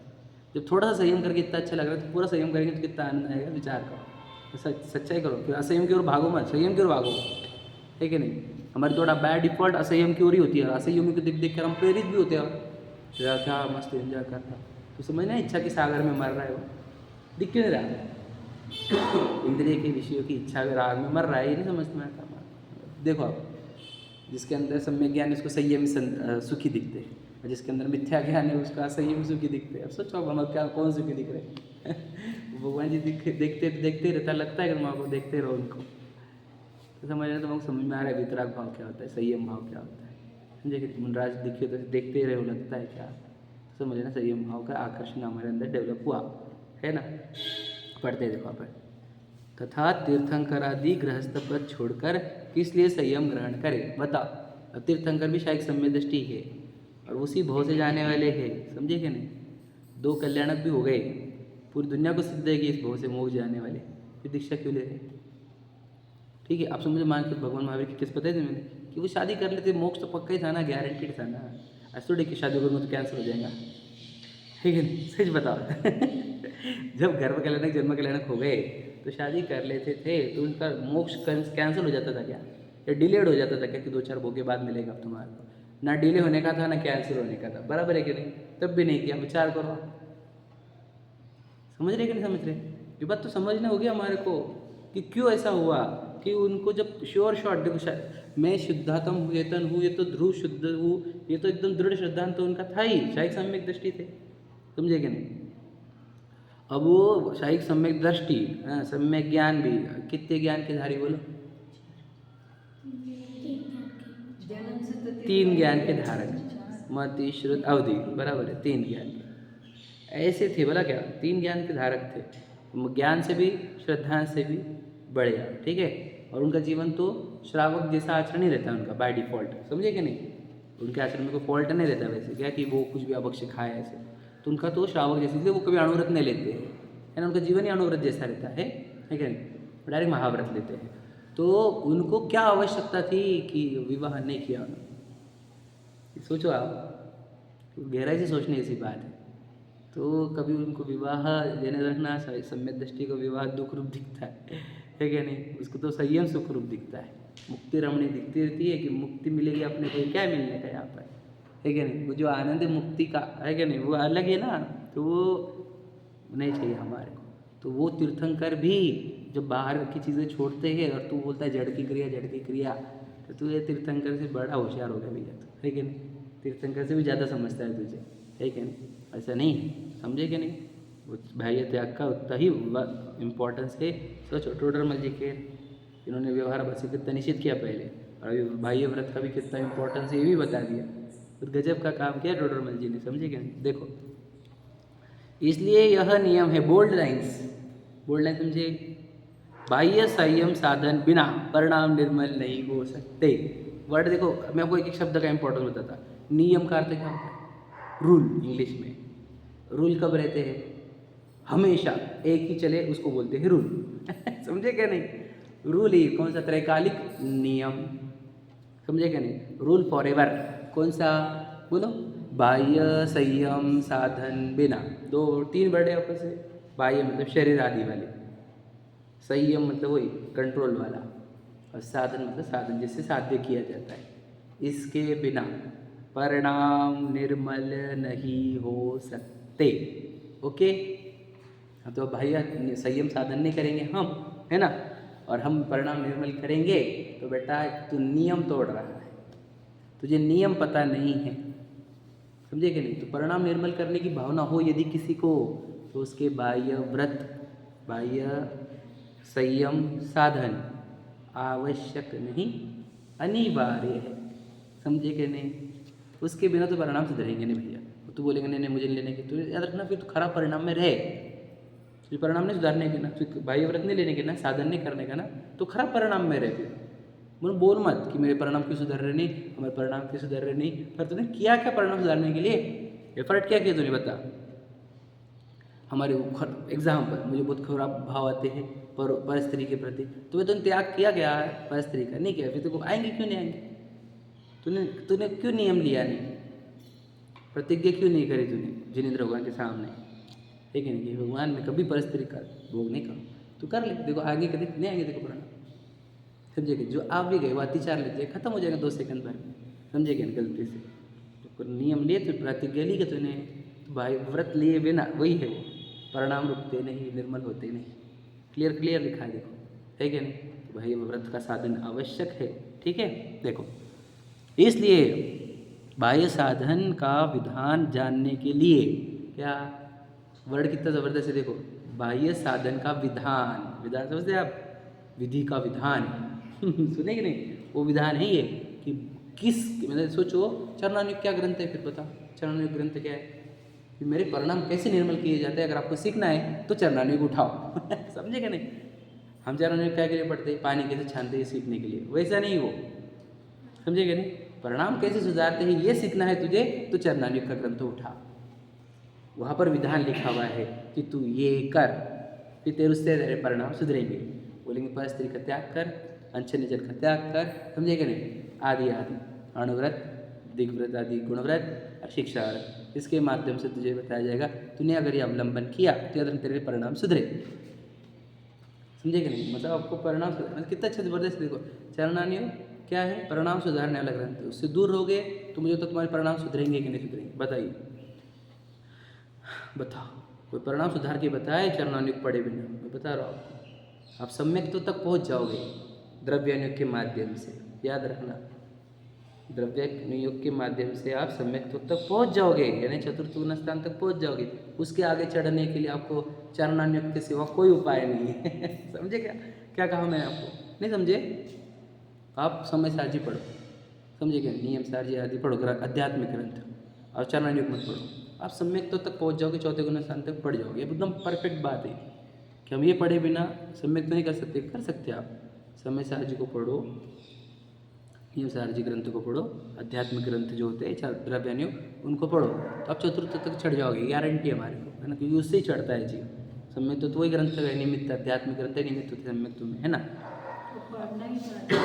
जब थोड़ा सा संयम करके इतना अच्छा लग रहा है, तो पूरा संयम करेंगे तो कितना आनंद आएगा। विचार करो, सच्चाई करो, फिर असंयम की ओर भागो मत, संयम की ओर भागो, है कि नहीं? हमारी थोड़ा बैड डिफॉल्ट असंयम की ओर ही होती है। असंयमी को देख कर हम प्रेरित भी होते हैं, यार क्या मस्त एंजॉय कर रहा। तो समझना, इच्छा के सागर में मर रहा है वो, दिख क्यों नहीं रहा? इंद्रिय के विषयों की इच्छा के राग में मर रहा है, ये नहीं समझते मैं। देखो आप, जिसके अंदर सम्यक ज्ञान है उसको संयमी सुखी दिखते हैं, और जिसके अंदर मिथ्या ज्ञान है उसका असंयमी सुखी दिखते हैं। अब सोचो हम क्या कौन सुखी दिख रहे हैं? भगवान जी देखते रहता, लगता है कि तुम आपको देखते रहो उनको। तो समझ रहे, तो हमको समझ में आ रहा है वितराग भाव क्या होता है, संयम भाव क्या होता है। समझे कि मुनराज दिखे तो देखते रहे, लगता है क्या? समझ ना, संयम भाव का आकर्षण हमारे अंदर डेवलप हुआ है ना। पढ़ते देखो आप, तथा तीर्थंकरादि गृहस्थ पद छोड़कर किस लिए संयम ग्रहण करे? बताओ। अब तीर्थंकर भी शायद सम्य दृष्टि है, और उसी भाव से जाने वाले हैं, समझे कि नहीं? 2 कल्याणक भी हो गए, पूरी दुनिया को सिद्ध है कि इस भाव से मोक्ष जाने वाले, फिर दीक्षा क्यों ले रहे? ठीक है, आप समझे। मान के भगवान महावीर की किस पता है मैंने कि वो शादी कर लेते, मोक्ष तो पक्का ही था ना, गारंटीड था ना। ऐसा थोड़ी कि शादी करूँगा तो कैंसिल हो जाएगा, ठीक है नहीं? सच बताओ। जब गर्भ कल्याणक जन्म कल्याणक हो गए तो शादी कर लेते थे, तो उनका मोक्ष कैंसिल हो जाता था क्या, या डिलेड हो जाता था क्या कि 2-4 भोग के बाद मिलेगा अब तुम्हारे को? ना डिले होने का था, ना कैंसिल होने का था, बराबर है कि नहीं? तब भी नहीं किया। विचार करो, समझ रहे कि नहीं समझ रहे? ये बात तो समझना होगी हमारे को कि क्यों ऐसा हुआ कि उनको जब श्योर शॉट, देखो मैं शुद्धात्म चेतन हूँ, ये तो ध्रुव शुद्ध हूँ, ये तो एकदम दृढ़ श्रद्धांत तो उनका था ही, शायद सम्यक दृष्टि थे, समझे कि नहीं? अब वो शायद सम्यक दृष्टि, सम्यक ज्ञान भी, कितने ज्ञान के धारी बोलो? 3 ज्ञान के धारक, मति श्रुत अवधि, बराबर है, 3 ज्ञान ऐसे थे। बोला क्या? 3 ज्ञान के धारक थे, ज्ञान से भी श्रद्धा से भी बढ़िया, ठीक है। और उनका जीवन तो श्रावक जैसा आचरण ही रहता है उनका बाय डिफॉल्ट, समझे कि नहीं? उनके आचरण में कोई फॉल्ट नहीं रहता वैसे, क्या कि वो कुछ भी अवश्य खाए ऐसे, तो उनका तो श्रावक जैसे, इसलिए वो कभी अणुव्रत नहीं लेते, है ना, उनका जीवन ही अनुव्रत जैसा रहता है क्या नहीं, डायरेक्ट महाव्रत लेते हैं। तो उनको क्या आवश्यकता थी कि विवाह नहीं किया उन्होंने, सोचो आप, गहराई से सोचने ऐसी बात है। तो कभी उनको विवाह लेने रखना, सम्यक दृष्टि को विवाह दुख रूप दिखता है क्या नहीं, उसको तो संयम सुख रूप दिखता है। मुक्ति रमणी दिखती रहती है कि मुक्ति मिलेगी अपने को, क्या मिलने का यहाँ पर, है क्या नहीं, वो जो आनंद है मुक्ति का, है क्या नहीं, वो अलग है ना, तो वो नहीं चाहिए हमारे को। तो वो तीर्थंकर भी जब बाहर की चीज़ें छोड़ते हैं और तू बोलता है जड़ की क्रिया, तो तू ये तीर्थंकर से बड़ा होशियार हो गया भैया, तो है कि नहीं, तीर्थंकर से भी ज़्यादा समझता है तुझे, है क्या नहीं, ऐसा नहीं, समझे कि नहीं। वो बाह्य त्याग का उतना ही इम्पोर्टेंस है। सोचो टोडरमल जी के, इन्होंने व्यवहार बस कितना निषेध किया पहले, और अभी बाह्य व्रत का भी कितना इम्पोर्टेंस है ये भी बता दिया। तो गजब का काम किया टोडरमल जी ने, समझे क्या नहीं। देखो इसलिए यह नियम है, बोल्ड लाइन्स समझे, बाह्य संयम साधन बिना परिणाम निर्मल नहीं हो सकते। वर्ड देखो, मैं आपको एक एक शब्द का इंपॉर्टेंस बताता। नियम का अर्थ क्या होता है, रूल, इंग्लिश में रूल कब रहते हैं, हमेशा एक ही चले उसको बोलते हैं रूल समझे क्या नहीं, रूल ही कौन सा, त्रैकालिक नियम, समझे क्या नहीं, रूल फॉर एवर, कौन सा बोलो, बाह्य संयम साधन बिना, दो तीन वर्ड है आपस से, बाह्य मतलब शरीर आदि वाले, संयम मतलब वही कंट्रोल वाला, और साधन मतलब साधन जिससे साध्य किया जाता है, इसके बिना परिणाम निर्मल नहीं हो सकते। ओके, तो बाह्य संयम साधन नहीं करेंगे हम, है ना, और हम परिणाम निर्मल करेंगे, तो बेटा तू नियम तोड़ रहा है, तुझे नियम पता नहीं है, समझे कि नहीं। तो परिणाम निर्मल करने की भावना हो यदि किसी को, तो उसके बाह्य व्रत, बाह्य संयम साधन आवश्यक नहीं, अनिवार्य है, समझे कि नहीं। उसके बिना तो परिणाम सुधरेंगे नहीं भैया। तो बोलेंगे नहीं मुझे लेने की, तो याद रखना फिर तो खराब परिणाम में रहे, फिर परिणाम नहीं सुधारने के ना, फिर बाह्य व्रत नहीं लेने के ना, साधन नहीं करने का ना, तो खराब परिणाम में रहे। फिर मतलब बोल मत कि मेरे परिणाम क्यों सुधर रहे नहीं, हमारे परिणाम क्यों सुधर रहे नहीं, पर तूने किया क्या परिणाम सुधारने के लिए, एफर्ट क्या किया तूने, बता। हमारे एग्जाम्पल, मुझे बहुत खराब भाव आते हैं पर स्त्री के प्रति, तो तूने त्याग किया क्या है पर स्त्री का, नहीं किया, फिर तेरे को आएंगे क्यों नहीं आएंगे, तूने क्यों नियम लिया नहीं, प्रतिज्ञा क्यों नहीं करी तूने जिनेंद्र भगवान के सामने, ठीक है नहीं कि भगवान मैं कभी पर स्त्री का भोग नहीं करूँ, तो कर ले, देखो आगे कभी नहीं आएंगे देखो परिणाम, समझे कि जो आप भी गए वो अत्याचार लेते खत्म हो जाएगा 2 सेकंड भर में, समझे कि गलती से तो नियम लिए, तो प्रतिज्ञा ली कि तूने, तो भाई व्रत लिए बिना वही है, परिणाम रुकते नहीं, निर्मल होते नहीं, क्लियर लिखा है देखो, है कि नहीं। तो भाई व्रत का साधन आवश्यक है, ठीक है। देखो इसलिए बाह्य साधन का विधान जानने के लिए, क्या वर्ड कितना ज़बरदस्त है देखो, बाह्य साधन का विधान समझते आप, विधि का विधान सुने कि नहीं, वो विधान है ये कि किस, मतलब सोचो चरणानुग क्या ग्रंथ है, फिर बताओ चरणानुग ग्रंथ क्या है, कि मेरे परिणाम कैसे निर्मल किए जाते हैं। अगर आपको सीखना है तो चरणानुग उठाओ समझे कि नहीं। हम चरणानुग क्या के लिए पढ़ते हैं, पानी कैसे छानते हैं सीखने के लिए, वैसा नहीं वो, समझे कि नहीं। परिणाम कैसे सुधारते हैं ये सीखना है तुझे, तो चरणानुग का ग्रंथ उठा, वहाँ पर विधान लिखा हुआ है कि तू ये कर, फिर तेरे उससे तेरे परिणाम सुधरेंगे। बोलेंगे पर स्त्री का त्याग कर, अंशन जल का त्याग कर, समझे कि नहीं, आदि अणुव्रत, दिग्व्रत आदि गुणव्रत और शिक्षा व्रत, इसके माध्यम से तुझे बताया जाएगा। तूने अगर ये अवलंबन किया तो याद तेरे परिणाम सुधरे, समझे कि नहीं। मतलब आपको परिणाम मतलब कितना अच्छा जबरदस्त, देखो चरणानुग क्या है, परिणाम सुधारने वाला ग्रंथ, उससे दूर रहोगे तो मुझे तो तुम्हारे परिणाम सुधरेंगे कि नहीं सुधरेंगे, बताइए, बताओ कोई परिणाम सुधार के बताए चरणानुग पढ़े बिना, मैं बता रहा हूँ आपको, आप सम्यक तो तक पहुँच जाओगे द्रव्यानुग के माध्यम से, याद रखना, द्रव्यानुग के माध्यम से आप सम्यक तो तक पहुँच जाओगे, यानी चतुर्थ गुण स्थान तक पहुँच जाओगे। उसके आगे चढ़ने के लिए आपको चरणानुग के सिवा कोई उपाय नहीं है समझे क्या कहा मैंने आपको, नहीं समझे। आप समय सारजी पढ़ो, समझे क्या, नियम सारजी आदि पढ़ो, आध्यात्मिक ग्रंथ, और चरणानुग मत पढ़ो, आप सम्यक तो तक पहुँच जाओगे, चौथे गुण स्थान तक पढ़ जाओगे। एकदम परफेक्ट बात है कि हम ये पढ़े बिना सम्यक तो नहीं कर सकते, कर सकते आप, समय सारजी को पढ़ो, नियम सारजी ग्रंथ को पढ़ो, आध्यात्मिक ग्रंथ जो होते हैं द्रव्यानुग उनको पढ़ो, तो आप चतुर्थ तक चढ़ जाओगे, गारंटी है हमारे को, है ना, क्योंकि उससे ही चढ़ता है जी, सम्यक तो वही ग्रंथ है, निमित्त अध्यात्म ग्रंथ है, निमित्त होते सम्यक में, है ना। तो पढ़ना ही चाहिए।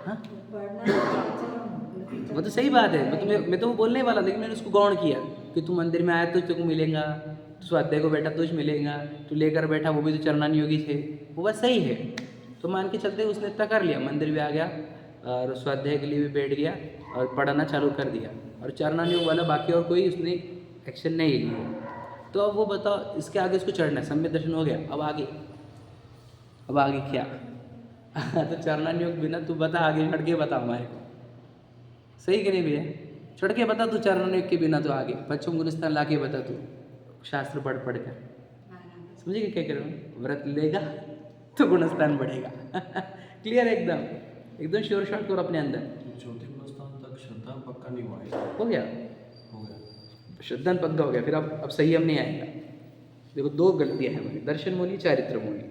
हाँ पढ़ना ही चाहिए। वो तो सही बात है, मैं तो वो बोलने वाला, लेकिन मैंने उसको गौण किया कि तू मंदिर में आया तो तेरे को मिलेगा, तू स्वाध्याय को बैठा तो मिलेगा, तू लेकर बैठा वो भी तो चरणान योगी थे, वो बात सही है। तो मान के चलते उसने इतना कर लिया, मंदिर भी आ गया और स्वाध्याय के लिए भी बैठ गया और पढ़ना चालू कर दिया, और चरणान योग वाला बाकी और कोई उसने एक्शन नहीं लिया। तो अब वो बताओ, इसके आगे इसको चढ़ना है, सम्यक दर्शन हो गया, अब आगे क्या? तो चरणान योग बिना तू बता, आगे चढ़ के बता हमारे को, सही कि नहीं भैया? चढ़ के बता तू चरणान योग के बिना, तो आगे पश्चिम गुणस्थान ला के बता तू, शास्त्र पढ़ कर। समझिए क्या कह रहा हूँ? व्रत लेगा तो गुणस्थान बढ़ेगा। क्लियर एकदम, एकदम श्योर शॉट करो अपने अंदर। चौथे गुणस्थान तक श्रद्धा पक्का नहीं हुआ है। हो गया, हो गया, श्रद्धा पक्का हो गया, फिर अब संयम नहीं आएगा। देखो दो गलतियां हैं हमारी, दर्शन मोनी, चारित्र मोनी।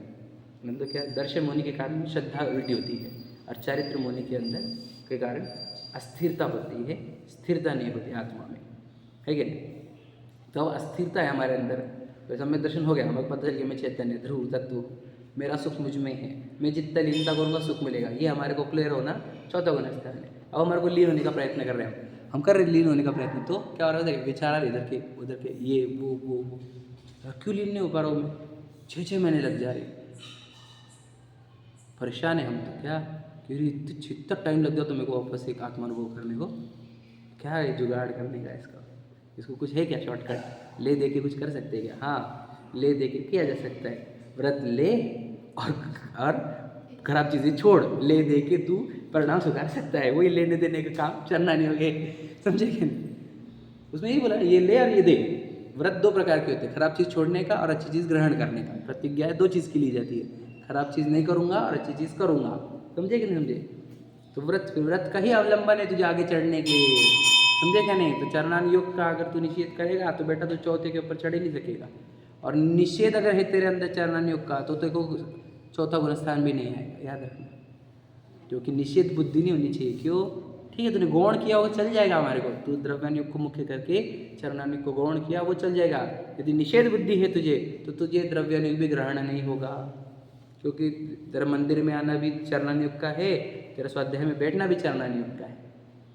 मतलब क्या? दर्शन मोनी के कारण श्रद्धा उल्टी होती है, और चारित्र मोनी के अंदर के कारण अस्थिरता होती है, स्थिरता नहीं होती आत्मा में, है कि नहीं? तो अस्थिरता है हमारे अंदर। तो सम्यक दर्शन हो गया, हमें पता चल गया मैं चैतन्य ध्रुव तत्व, मेरा सुख मुझ में है, मैं जितना लीनता करूँगा सुख मिलेगा, ये हमारे को क्लियर होना चौथा गुणस्थान है। अब हमारे को लीन होने का प्रयत्न कर रहे हैं, हम कर रहे हैं लीन होने का प्रयत्न, तो क्या हो रहा है? देखिए विचार आ रहे इधर के उधर के, ये वो क्यों लीन नहीं हो पा रहा हूँ मैं? 6 महीने लग जा रहे, परेशान है हम तो। क्या कि इतना टाइम लग गया तो मेरे को वापस एक आत्मानुभव करने को, क्या है जुगाड़ करने का इसका? इसको कुछ है क्या शॉर्टकट? ले दे के कुछ कर सकते हैं क्या? हाँ, ले दे के किया जा सकता है। व्रत ले और खराब चीज़ें छोड़, ले दे के तू परिणाम सुधार सकता है। वही लेने देने का काम चलना नहीं हो गए, समझे कि नहीं? उसमें यही बोला, ये ले और ये दे। व्रत दो प्रकार के होते हैं, खराब चीज़ छोड़ने का और अच्छी चीज़ ग्रहण करने का। प्रतिज्ञा है, दो चीज़ की ली जाती है, खराब चीज़ नहीं करूँगा और अच्छी चीज़ करूँगा। समझे कि नहीं समझे? तो व्रत का ही अवलंबन है तुझे आगे चढ़ने के, समझे क्या नहीं? तो चरणान योग का अगर तू निषेध करेगा तो बेटा तो चौथे के ऊपर चढ़ ही नहीं सकेगा, और निषेध अगर है तेरे अंदर चरणान योग का, तो तेरे को चौथा गुणस्थान भी नहीं आएगा, याद रखना। क्योंकि निषेध बुद्धि नहीं होनी चाहिए। क्यों? ठीक है, तूने गौण किया वो चल जाएगा हमारे को, तू द्रव्यान योग को मुख्य करके चरणान योग को गौण किया वो चल जाएगा। यदि निषेध बुद्धि है तुझे, तो तुझे द्रव्यान योग भी ग्रहण नहीं होगा, क्योंकि तेरा मंदिर में आना भी चरणान योग का है, तेरा स्वाध्याय में बैठना भी चरणान योग का है,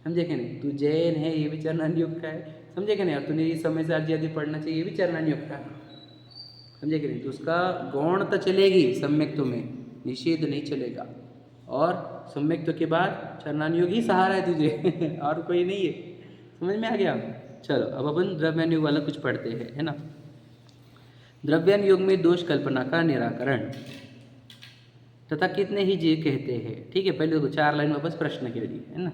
समझे कि नहीं? तू जैन है, ये भी चरणान योग का है, समझे कि नहीं? और तूने ये समय से आदि पढ़ना चाहिए, ये भी चरणान योग का है, समझे कि नहीं? तो उसका गौण तो चलेगी सम्यक्त्व में, निषेध नहीं चलेगा। और सम्यक्त्व के बाद चरणान योग ही सहारा है तुझे और कोई नहीं है। समझ में आ गया? चलो अब अपन द्रव्यान योग वाला कुछ पढ़ते हैं, है ना। द्रव्यान योग में दोष कल्पना का निराकरण तथा कितने ही जीव कहते हैं। ठीक है, पहले देखो 4 लाइन वापस प्रश्न के लिए, है ना,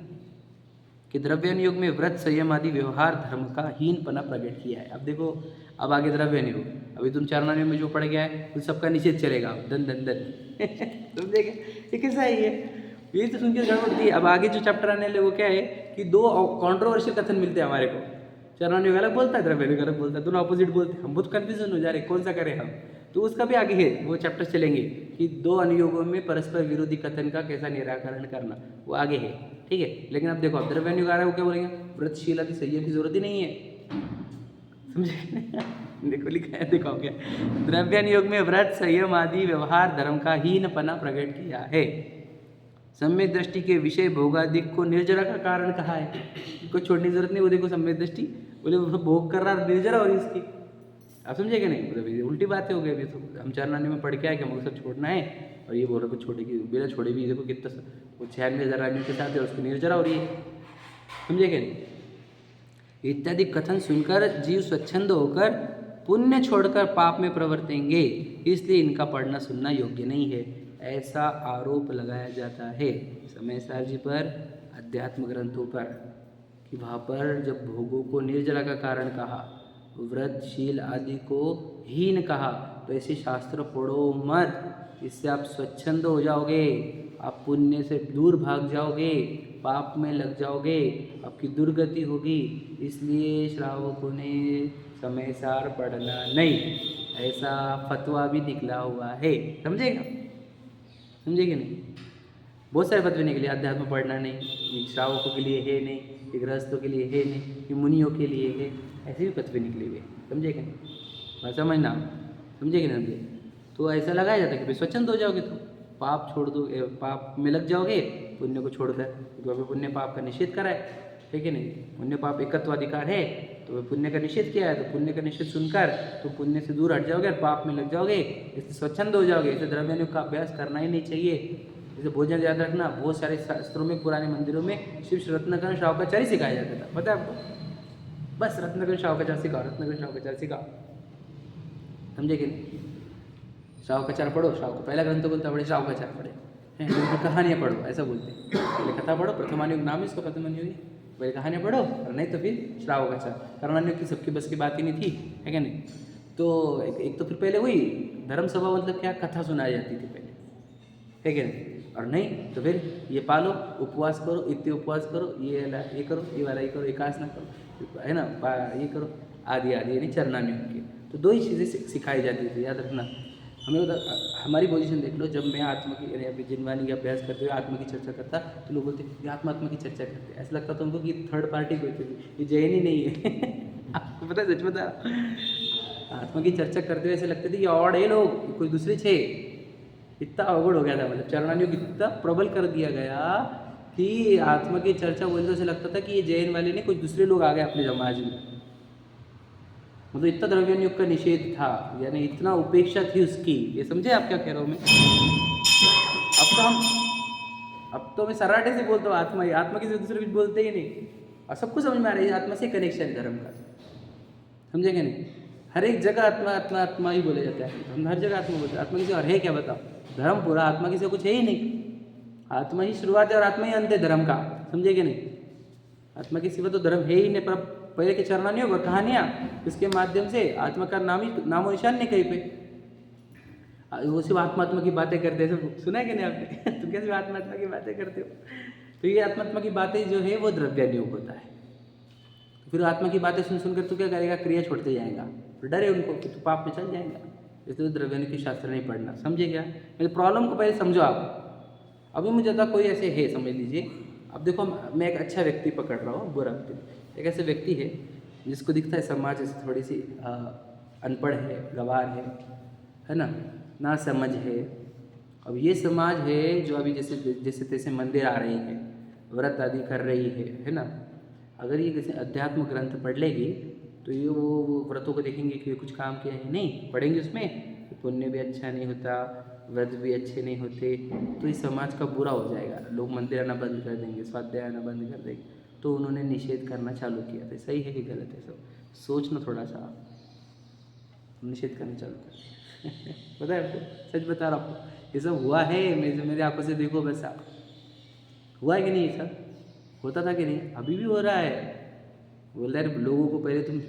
कि द्रव्यान योग में व्रत संयम आदि व्यवहार धर्म का हीनपना प्रकट किया है। अब देखो, अब आगे द्रव्यान योग, अभी तुम चरणान योग में जो पढ़ गया है तो सबका निषेध चलेगा, दन दन दन समझेगा? ये कैसा है ये तो सुन के गड़बड़ थी। अब आगे जो चैप्टर आने वाले वो क्या है कि 2 कॉन्ट्रोवर्शियल कथन मिलते हैं हमारे को। चरणान योग अलग बोलता है, द्रव्यान योग अलग बोलता है, दोनों अपोजिट बोलते हैं, हम बहुत कन्फ्यूजन हो जा रहे कौन सा करें हम। तो उसका भी आगे है, वो चैप्टर चलेंगे कि 2 अनुयोगों में परस्पर विरोधी कथन का कैसा निराकरण करना, वो आगे है। ठीक है, लेकिन अब देखो, अब द्रव्यान योग आ रहा है, वो क्या बोलेंगे? व्रतशील आदि संयम की जरूरत ही नहीं है, समझे? देखो लिखा है, देखो क्या, द्रव्यान योग में व्रत संयम आदि व्यवहार धर्म का हीनपना प्रकट किया है। सम्यक दृष्टि के विषय भोगादिक को निर्जरा का कारण कहा है, कोई छोड़ने की जरूरत नहीं। वो देखो सम्यक दृष्टि बोले भोग कर रहा निर्जरा हो रही इसकी, आप समझे कि नहीं? मतलब उल्टी बातें हो गई। अभी तो हम चरणान में पढ़ के आए कि हमको सब छोड़ना है, और ये बोल रहे कुछ छोड़ेगी, बिना छोड़े भी देखो कितना वो 96,000 आदमी के साथ है, उसकी निर्जरा हो रही है, समझे कि नहीं? इत्यादि कथन सुनकर जीव स्वच्छंद होकर पुण्य छोड़कर पाप में प्रवर्तेंगे, इसलिए इनका पढ़ना सुनना योग्य नहीं है, ऐसा आरोप लगाया जाता है समय सार जी पर, अध्यात्म ग्रंथों पर, कि वहाँ पर जब भोगों को निर्जरा का कारण कहा, व्रतशील आदि को हीन कहा, तो ऐसे शास्त्र पढ़ो मत, इससे आप स्वच्छंद हो जाओगे, आप पुण्य से दूर भाग जाओगे, पाप में लग जाओगे, आपकी दुर्गति होगी। इसलिए श्रावकों ने समय सार पढ़ना नहीं, ऐसा फतवा भी निकला हुआ है, समझेगा? समझेगे नहीं? बहुत सारे फतवे निकले, अध्यात्म पढ़ना नहीं, श्रावकों के लिए है नहीं, गृहस्थों के लिए है नहीं, मुनियों के लिए है, ऐसे भी फतवे निकले हुए, समझेगा नहीं? बात समझना। समझे कि नहीं समझे? तो ऐसा लगाया जाता है कि भाई स्वच्छंद हो जाओगे, तो पाप छोड़ दो, पाप में लग जाओगे पुण्य को छोड़कर, क्योंकि अभी पुण्य पाप का निषेध करा है कि नहीं? पुण्य पाप एकत्व अधिकार है, तो पुण्य का निषेध किया है, तो पुण्य का निषेध सुनकर तो पुण्य से दूर हट जाओगे और पाप में लग जाओगे, इससे स्वच्छंद हो जाओगे। इसे द्रव्यानुग का अभ्यास करना ही नहीं चाहिए। जैसे भोजन याद रखना, बहुत सारे शास्त्रों में, पुराने मंदिरों में सिर्फ रत्नाकरण श्रावकाचार्य सिखाया जाता था, पता है आपको? बस रत्नाकरण श्रावकाचार्य सिखाओ, रत्नाकरण श्रावकाचार्य सिखाओ, समझे कि नहीं? श्रावकाचार पढ़ो, पहला ग्रंथ बोलता पढ़े, श्रावकाचार पढ़े हैं, उनकी कहानियाँ पढ़ो, ऐसा बोलते हैं। पहले कथा पढ़ो, प्रथमानुग नाम है इसका, प्रथमानुग पहले कहानियाँ पढ़ो, और नहीं तो फिर श्रावकाचार। करणानुग की सबकी बस की बात ही नहीं थी, है क्या नहीं? तो एक तो फिर पहले वही धर्म सभा, मतलब क्या, कथा सुनाई जाती थी पहले, है क्या नहीं? और नहीं तो फिर ये पालो, उपवास करो, इतने उपवास करो, ये करो, ये वाला ये करो, एकासना करो, है ना, ये करो, आदि आदि, यानी चरणानुग के। तो दो ही चीज़ें सिखाई जाती थी, याद रखना। हमें हमारी पोजीशन देख लो, जब मैं आत्मा की यानी जिनवानी का अभ्यास करते हुए आत्मा की चर्चा करता, तो लोग बोलते ये आत्मा की चर्चा करते, ऐसा लगता था उनको कि थर्ड पार्टी कोई थी, ये जैन ही नहीं है। आपको पता है, सच बता, आत्मा की चर्चा करते हुए ऐसे लगते थे कि और ये लोग कोई दूसरे छे। इतना अवगुण हो गया था, मतलब चरणानुग इतना प्रबल कर दिया गया कि आत्मा की चर्चा बोलते ऐसे लगता था कि ये जैन वाले ने कुछ दूसरे लोग आ गए अपने समाज में। मतलब इतना द्रव्यानुग का निषेध था, यानी इतना उपेक्षा थी उसकी। ये समझे आप क्या कह रहा हूँ मैं? अब तो मैं सराटे से बोलता हूँ, आत्मा किसी दूसरे कुछ बोलते ही नहीं, और सबको समझ में आ रही है आत्मा से कनेक्शन है धर्म का, समझेंगे नहीं? हर एक जगह आत्मा आत्मा आत्मा ही बोला जाता है, हम हर जगह आत्मा बोलते हैं। आत्मा किसी और है क्या, बताओ? धर्म पूरा आत्मा किसी कुछ है ही नहीं, आत्मा ही शुरुआत है और आत्मा ही अंत है धर्म का, समझे कि नहीं? आत्मा के सिवा तो धर्म है ही नहीं। पर पहले के चरणानुग और कहानियाँ, इसके माध्यम से आत्मा का नामो निशान नहीं कहीं पे। वो सिर्फ आत्मा की बातें करते हैं, सब सुना है कि नहीं आपने? तुम कैसे आत्मा की बातें करते हो? तो ये आत्मा की बातें जो है वो द्रव्यानुग होता है। तो फिर आत्मा की बातें सुन सुनकर तू क्या करेगा? क्रिया छोड़ते जाएगा, तो डरे उनको कि तू पाप में चल जाएगा। इसलिए द्रव्यानुग की शास्त्र नहीं पढ़ना, समझे क्या? मेरे प्रॉब्लम को पहले समझो आप। अभी मुझे ज्यादा कोई ऐसे है, समझ लीजिए। अब देखो, मैं एक अच्छा व्यक्ति पकड़ रहा हूँ, बुरा व्यक्ति। एक ऐसे व्यक्ति है जिसको दिखता है समाज जैसे थोड़ी सी अनपढ़ है, गंवार है ना, ना समझ है। अब ये समाज है जो अभी जैसे तैसे मंदिर आ रही है, व्रत आदि कर रही है ना। अगर ये किसी अध्यात्म ग्रंथ पढ़ लेगी तो ये वो व्रतों को देखेंगे कि कुछ काम किया है, नहीं पढ़ेंगे उसमें तो पुण्य भी अच्छा नहीं होता, व्रत भी अच्छे नहीं होते, तो इस समाज का बुरा हो जाएगा। लोग मंदिर आना बंद कर देंगे, स्वाध्याय आना बंद कर देंगे। तो उन्होंने निषेध करना चालू किया था। सही है कि गलत है? सब सोचना थोड़ा सा, निषेध करना चालू कर। पता है आपको, सच बता रहा हूँ, ये सब हुआ है, मेरी आंखों से देखो बस आप। हुआ है कि नहीं? ये सब होता था कि नहीं? अभी भी हो रहा है। बोल रहे लोगों को पहले तुम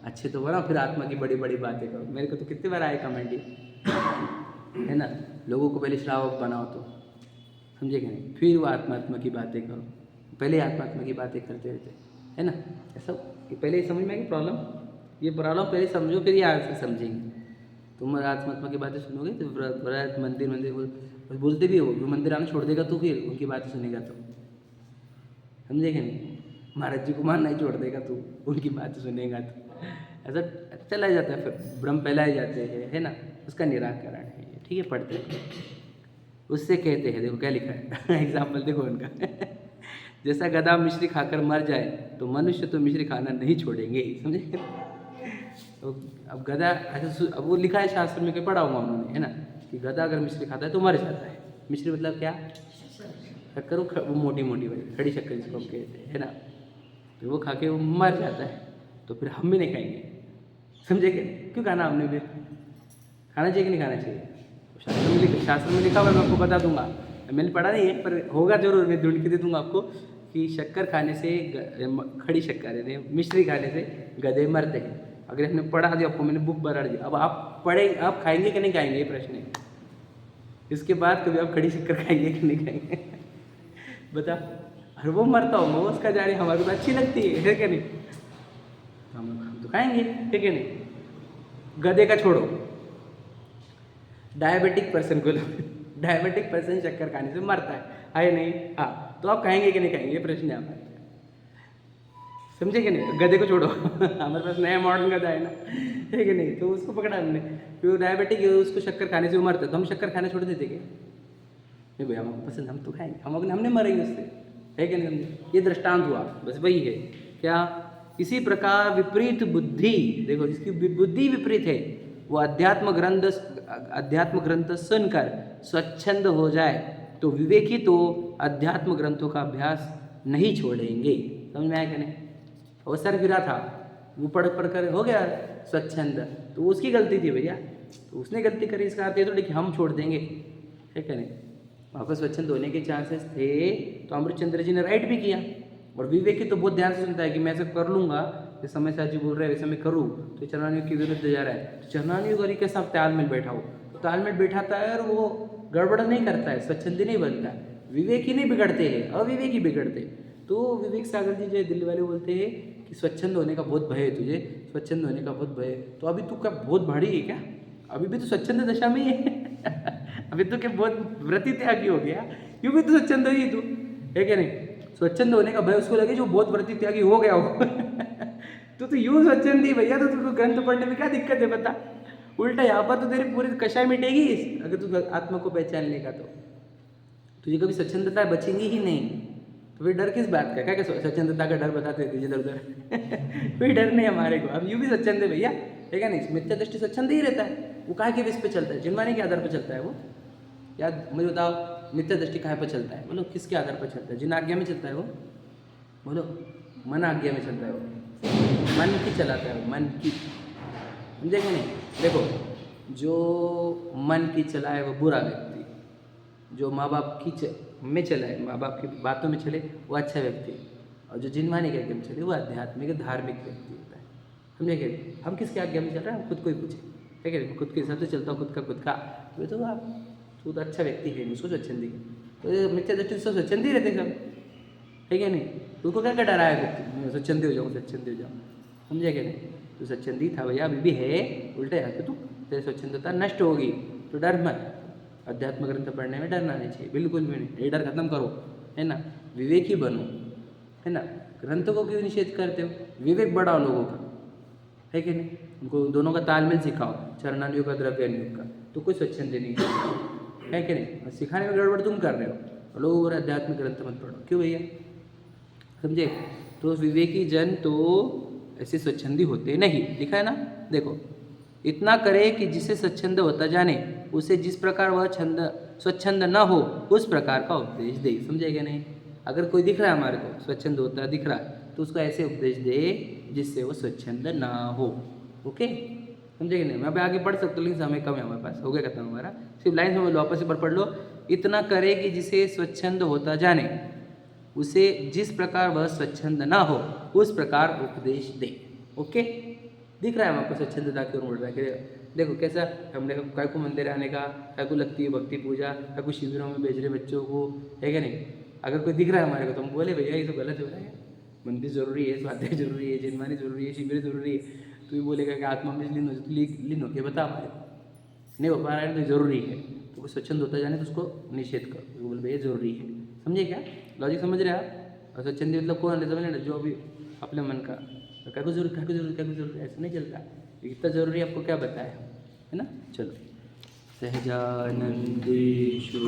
अच्छे तो बनो, फिर आत्मा की बड़ी बड़ी बातें करो। मेरे को तो कितने बार आए कमेंट, है ना, लोगों को पहले श्रावक बनाओ, तो समझे कि नहीं? फिर वो आत्मा की बातें करो। पहले आत्मा की बातें करते रहते, है ना। ऐसा पहले ही समझ में आएगी प्रॉब्लम। ये प्रॉब्लम पहले समझो, फिर ये आगे से समझेंगे। तुम आत्मा की बातें सुनोगे तो व्रत मंदिर बोलते भी हो, जो मंदिर आना छोड़ देगा तो फिर उनकी बातें सुनेगा तो, समझे कि नहीं? महाराज जी को मानना ही छोड़ देगा तो उनकी बातें सुनेगा तो ऐसा चला जाता है। फिर भ्रम फैलाए जाते हैं, है ना। उसका निराकरण है ये, ठीक है? पढ़ते हैं। उससे कहते हैं, देखो क्या लिखा है। एग्जाम्पल देखो उनका। जैसा गधा मिश्री खाकर मर जाए तो मनुष्य तो मिश्री खाना नहीं छोड़ेंगे, समझे? तो अब गधा ऐसा, अब वो लिखा है शास्त्र में, कि पढ़ा हुआ उन्होंने, है ना, कि गधा अगर मिश्री खाता है तो मर जाता है। मिश्री मतलब क्या? शक्कर, वो मोटी मोटी वाली खड़ी शक्कर जिसको हम कहते हैं, है ना। तो वो खा के वो मर जाता है, तो फिर हम भी नहीं खाएंगे, समझे क्या? क्यों खाना हमने भी? खाना चाहिए कि नहीं खाना चाहिए? शास्त्र में लिखा हुआ, मैं आपको बता दूंगा। मैंने पढ़ा नहीं है पर होगा जरूर, मैं ढूंढ के दे दूंगा आपको, कि शक्कर खाने से, खड़ी शक्कर यानी मिश्री खाने से गधे मरते हैं। अगर हमने पढ़ा दिया आपको, मैंने बुक बना दी, अब आप पढ़े, आप खाएंगे कि नहीं खाएंगे, ये प्रश्न है। इसके बाद कभी आप खड़ी शक्कर खाएंगे कि नहीं खाएंगे? बता। अरे वो मरता हो, वो उसका जाने, हमारे को अच्छी लगती है क्या नहीं? हम तो खाएंगे, ठीक है नहीं? गधे का छोड़ो, डायबिटिक पर्सन को लो। डायबिटिक पर्सन शक्कर खाने से मरता है नहीं? हाँ, तो आप खाएंगे कि नहीं खाएंगे, ये प्रश्न है हमारा। समझे कि नहीं? गधे को छोड़ो हमारे पास नया मॉडर्न गधा है ना, है कि नहीं? तो उसको पकड़ा हमने, फिर वो डायबिटिक है, उसको शक्कर खाने से उमरता, तो हम शक्कर खाना छोड़ देते क्या? नहीं भैया हमको पसंद, हम तो खाएंगे, हमने मरेंगे उससे, है कि नहीं? ये दृष्टांत हुआ, बस वही है क्या? इसी प्रकार विपरीत बुद्धि, देखो जिसकी बुद्धि विपरीत है वो अध्यात्म ग्रंथ सुनकर स्वच्छंद हो जाए तो विवेकी तो अध्यात्म ग्रंथों का अभ्यास नहीं छोड़ेंगे। समझ में आया कि नहीं? वो सर गिरा था, वो पढ़ कर हो गया स्वच्छंद, तो उसकी गलती थी भैया, तो उसने गलती करी, इसका अर्थ ये थोड़ी कि हम छोड़ देंगे, है कि नहीं? वहाँ पर स्वच्छंद होने के चांसेस थे, तो अमृतचंद्र जी ने राइट भी किया। और विवेकी तो बहुत ध्यान से सुनता है कि मैं ऐसा कर लूँगा, जैसे समय साथ जी बोल रहे हैं वैसे मैं करूँ, तो चरणानियों के विरुद्ध जा रहा है, तो चरणानियों गरी के साथ तालमेल बैठा हो, तो तालमेल बैठाता है और वो गड़बड़ नहीं करता है, स्वच्छंदी नहीं बनता है। विवेकी नहीं बिगड़ते हैं, अविवेकी बिगड़ते। तो विवेक सागर जी जो दिल्ली वाले बोलते हैं कि स्वच्छंद होने का बहुत भय है तुझे, स्वच्छंद होने का बहुत भय है, तो अभी तू क्या बहुत भारी है क्या? अभी भी तो स्वच्छंद दशा में ही है अभी तो क्या बहुत व्रति त्यागी हो गया, क्यों भी तो स्वच्छंद ही तू, है क्या नहीं? स्वच्छंद होने का भय उसको लगे जो बहुत व्रति त्यागी हो गया हो तो यूँ स्वच्छंद ही भैया, तो तुमको ग्रंथ पढ़ने में क्या दिक्कत है बता? उल्टा यहाँ पर तो तेरी पूरी कषाय मिटेगी अगर तू आत्मा को पहचान लेगा, तो तुझे कभी स्वच्छंदता बचेंगी ही नहीं। तो फिर डर किस बात का? क्या स्वच्छंदता का डर बताते थे इधर उधर कोई डर नहीं हमारे को, अब यूँ भी स्वच्छंद है भैया, है क्या नहीं? मिथ्या दृष्टि स्वच्छंद ही रहता है, वो काहे के बेस पे चलता है? जिनमाने के आधार पर चलता है वो, याद मुझे बताओ, मिथ्या दृष्टि काहे पर चलता है? बोलो किसके आधार पर चलता है? जिन आज्ञा में चलता है वो, बोलो मन आज्ञा में चलता है वो, मन की चलाता है वो, मन की, समझे कि नहीं? देखो जो मन की चलाए वो बुरा व्यक्ति, जो माँ बाप की में चलाए, माँ बाप की बातों में चले वो अच्छा व्यक्ति, और जो जिनमाने के आज्ञा में चले वो आध्यात्मिक धार्मिक व्यक्ति होता है। समझे कि हम किसके आज्ञा में चल रहे हैं? हम खुद को ही पूछे, है कि नहीं? खुद के हिसाब से चलता हूँ, खुद का तो आप तू तो अच्छा व्यक्ति है, उसको स्वच्छंदी, तो मिथ्या दृष्टि से स्वच्छंदी रहते सब, है क्या नहीं? तो उसको क्या क्या डरा है? स्वच्छंदी हो जाऊँ, स्वच्छंदी हो जाऊँ, समझे क्या नहीं? तो स्वच्छंदी था भैया, अभी भी है, उल्टे यहाँ पे तू तेरी स्वच्छंदता नष्ट होगी, तो डर मत। अध्यात्म ग्रंथ पढ़ने में डरना नहीं चाहिए, बिल्कुल भी नहीं, ये डर खत्म करो, है ना? विवेकी बनो, है ना? ग्रंथों को क्यों निषेध करते हो? विवेक बढ़ाओ लोगों का, है कि नहीं? उनको दोनों का तालमेल सिखाओ, चरणानियों का द्रव्यानियों का, तो कोई स्वच्छंदी नहीं है कि नहीं? और सिखाने में गड़बड़ तुम कर रहे हो, लोगों और अध्यात्मिक ग्रंथ मत पढ़ो, क्यों भैया? समझे? तो विवेकी जन तो ऐसे स्वच्छंदी होते नहीं, लिखा है ना, देखो, इतना करे कि जिसे स्वच्छंद होता जाने उसे जिस प्रकार वह स्वच्छंद न हो उस प्रकार का उपदेश दे। समझे क्या नहीं? अगर कोई दिख रहा है हमारे को स्वच्छंद होता दिख रहा है, तो उसको ऐसे उपदेश दे जिससे वो स्वच्छंद ना हो। ओके, समझे कि नहीं? मैं अभी आगे पढ़ सकता हूँ, लेकिन समय कम है हमारे पास, हो गया खत्म हमारा। सिर्फ लाइन समझ लो, वापस एक बार पढ़ लो। इतना करे कि जिसे स्वच्छंद होता जाने उसे जिस प्रकार वह स्वच्छंद ना हो उस प्रकार उपदेश दे। ओके, दिख रहा है आपको स्वच्छंदता की ओर मुड़ रहा है? देखो कैसा हमने काय को मंदिर आने का, काय को लगती है भक्ति पूजा, काय को शिविरों में भेज रहे बच्चों को, है क्या नहीं? अगर कोई दिख रहा है हमारे को तो हम बोले भैया ये तो गलत हो रहा है, मंदिर जरूरी है, स्वाध्याय जरूरी है, जिनमानी जरूरी है, शिविर जरूरी है। तो ये बोलेगा कि आत्मा में लीन हो के बता हमारे को, नहीं हो पा रहा है तो जरूरी है, तो कोई स्वच्छंद होता जाने तो उसको निषेध करो, तो बोले भैया जरूरी है। समझे क्या लॉजिक? समझ रहे आप? और स्वच्छंदी मतलब कौन है? समझ ना, जो अभी अपने मन का क्या कुछ जरूरी ऐसा नहीं चलता, इतना जरूरी आपको क्या बताया, है ना? चलो, सहजानंदेषु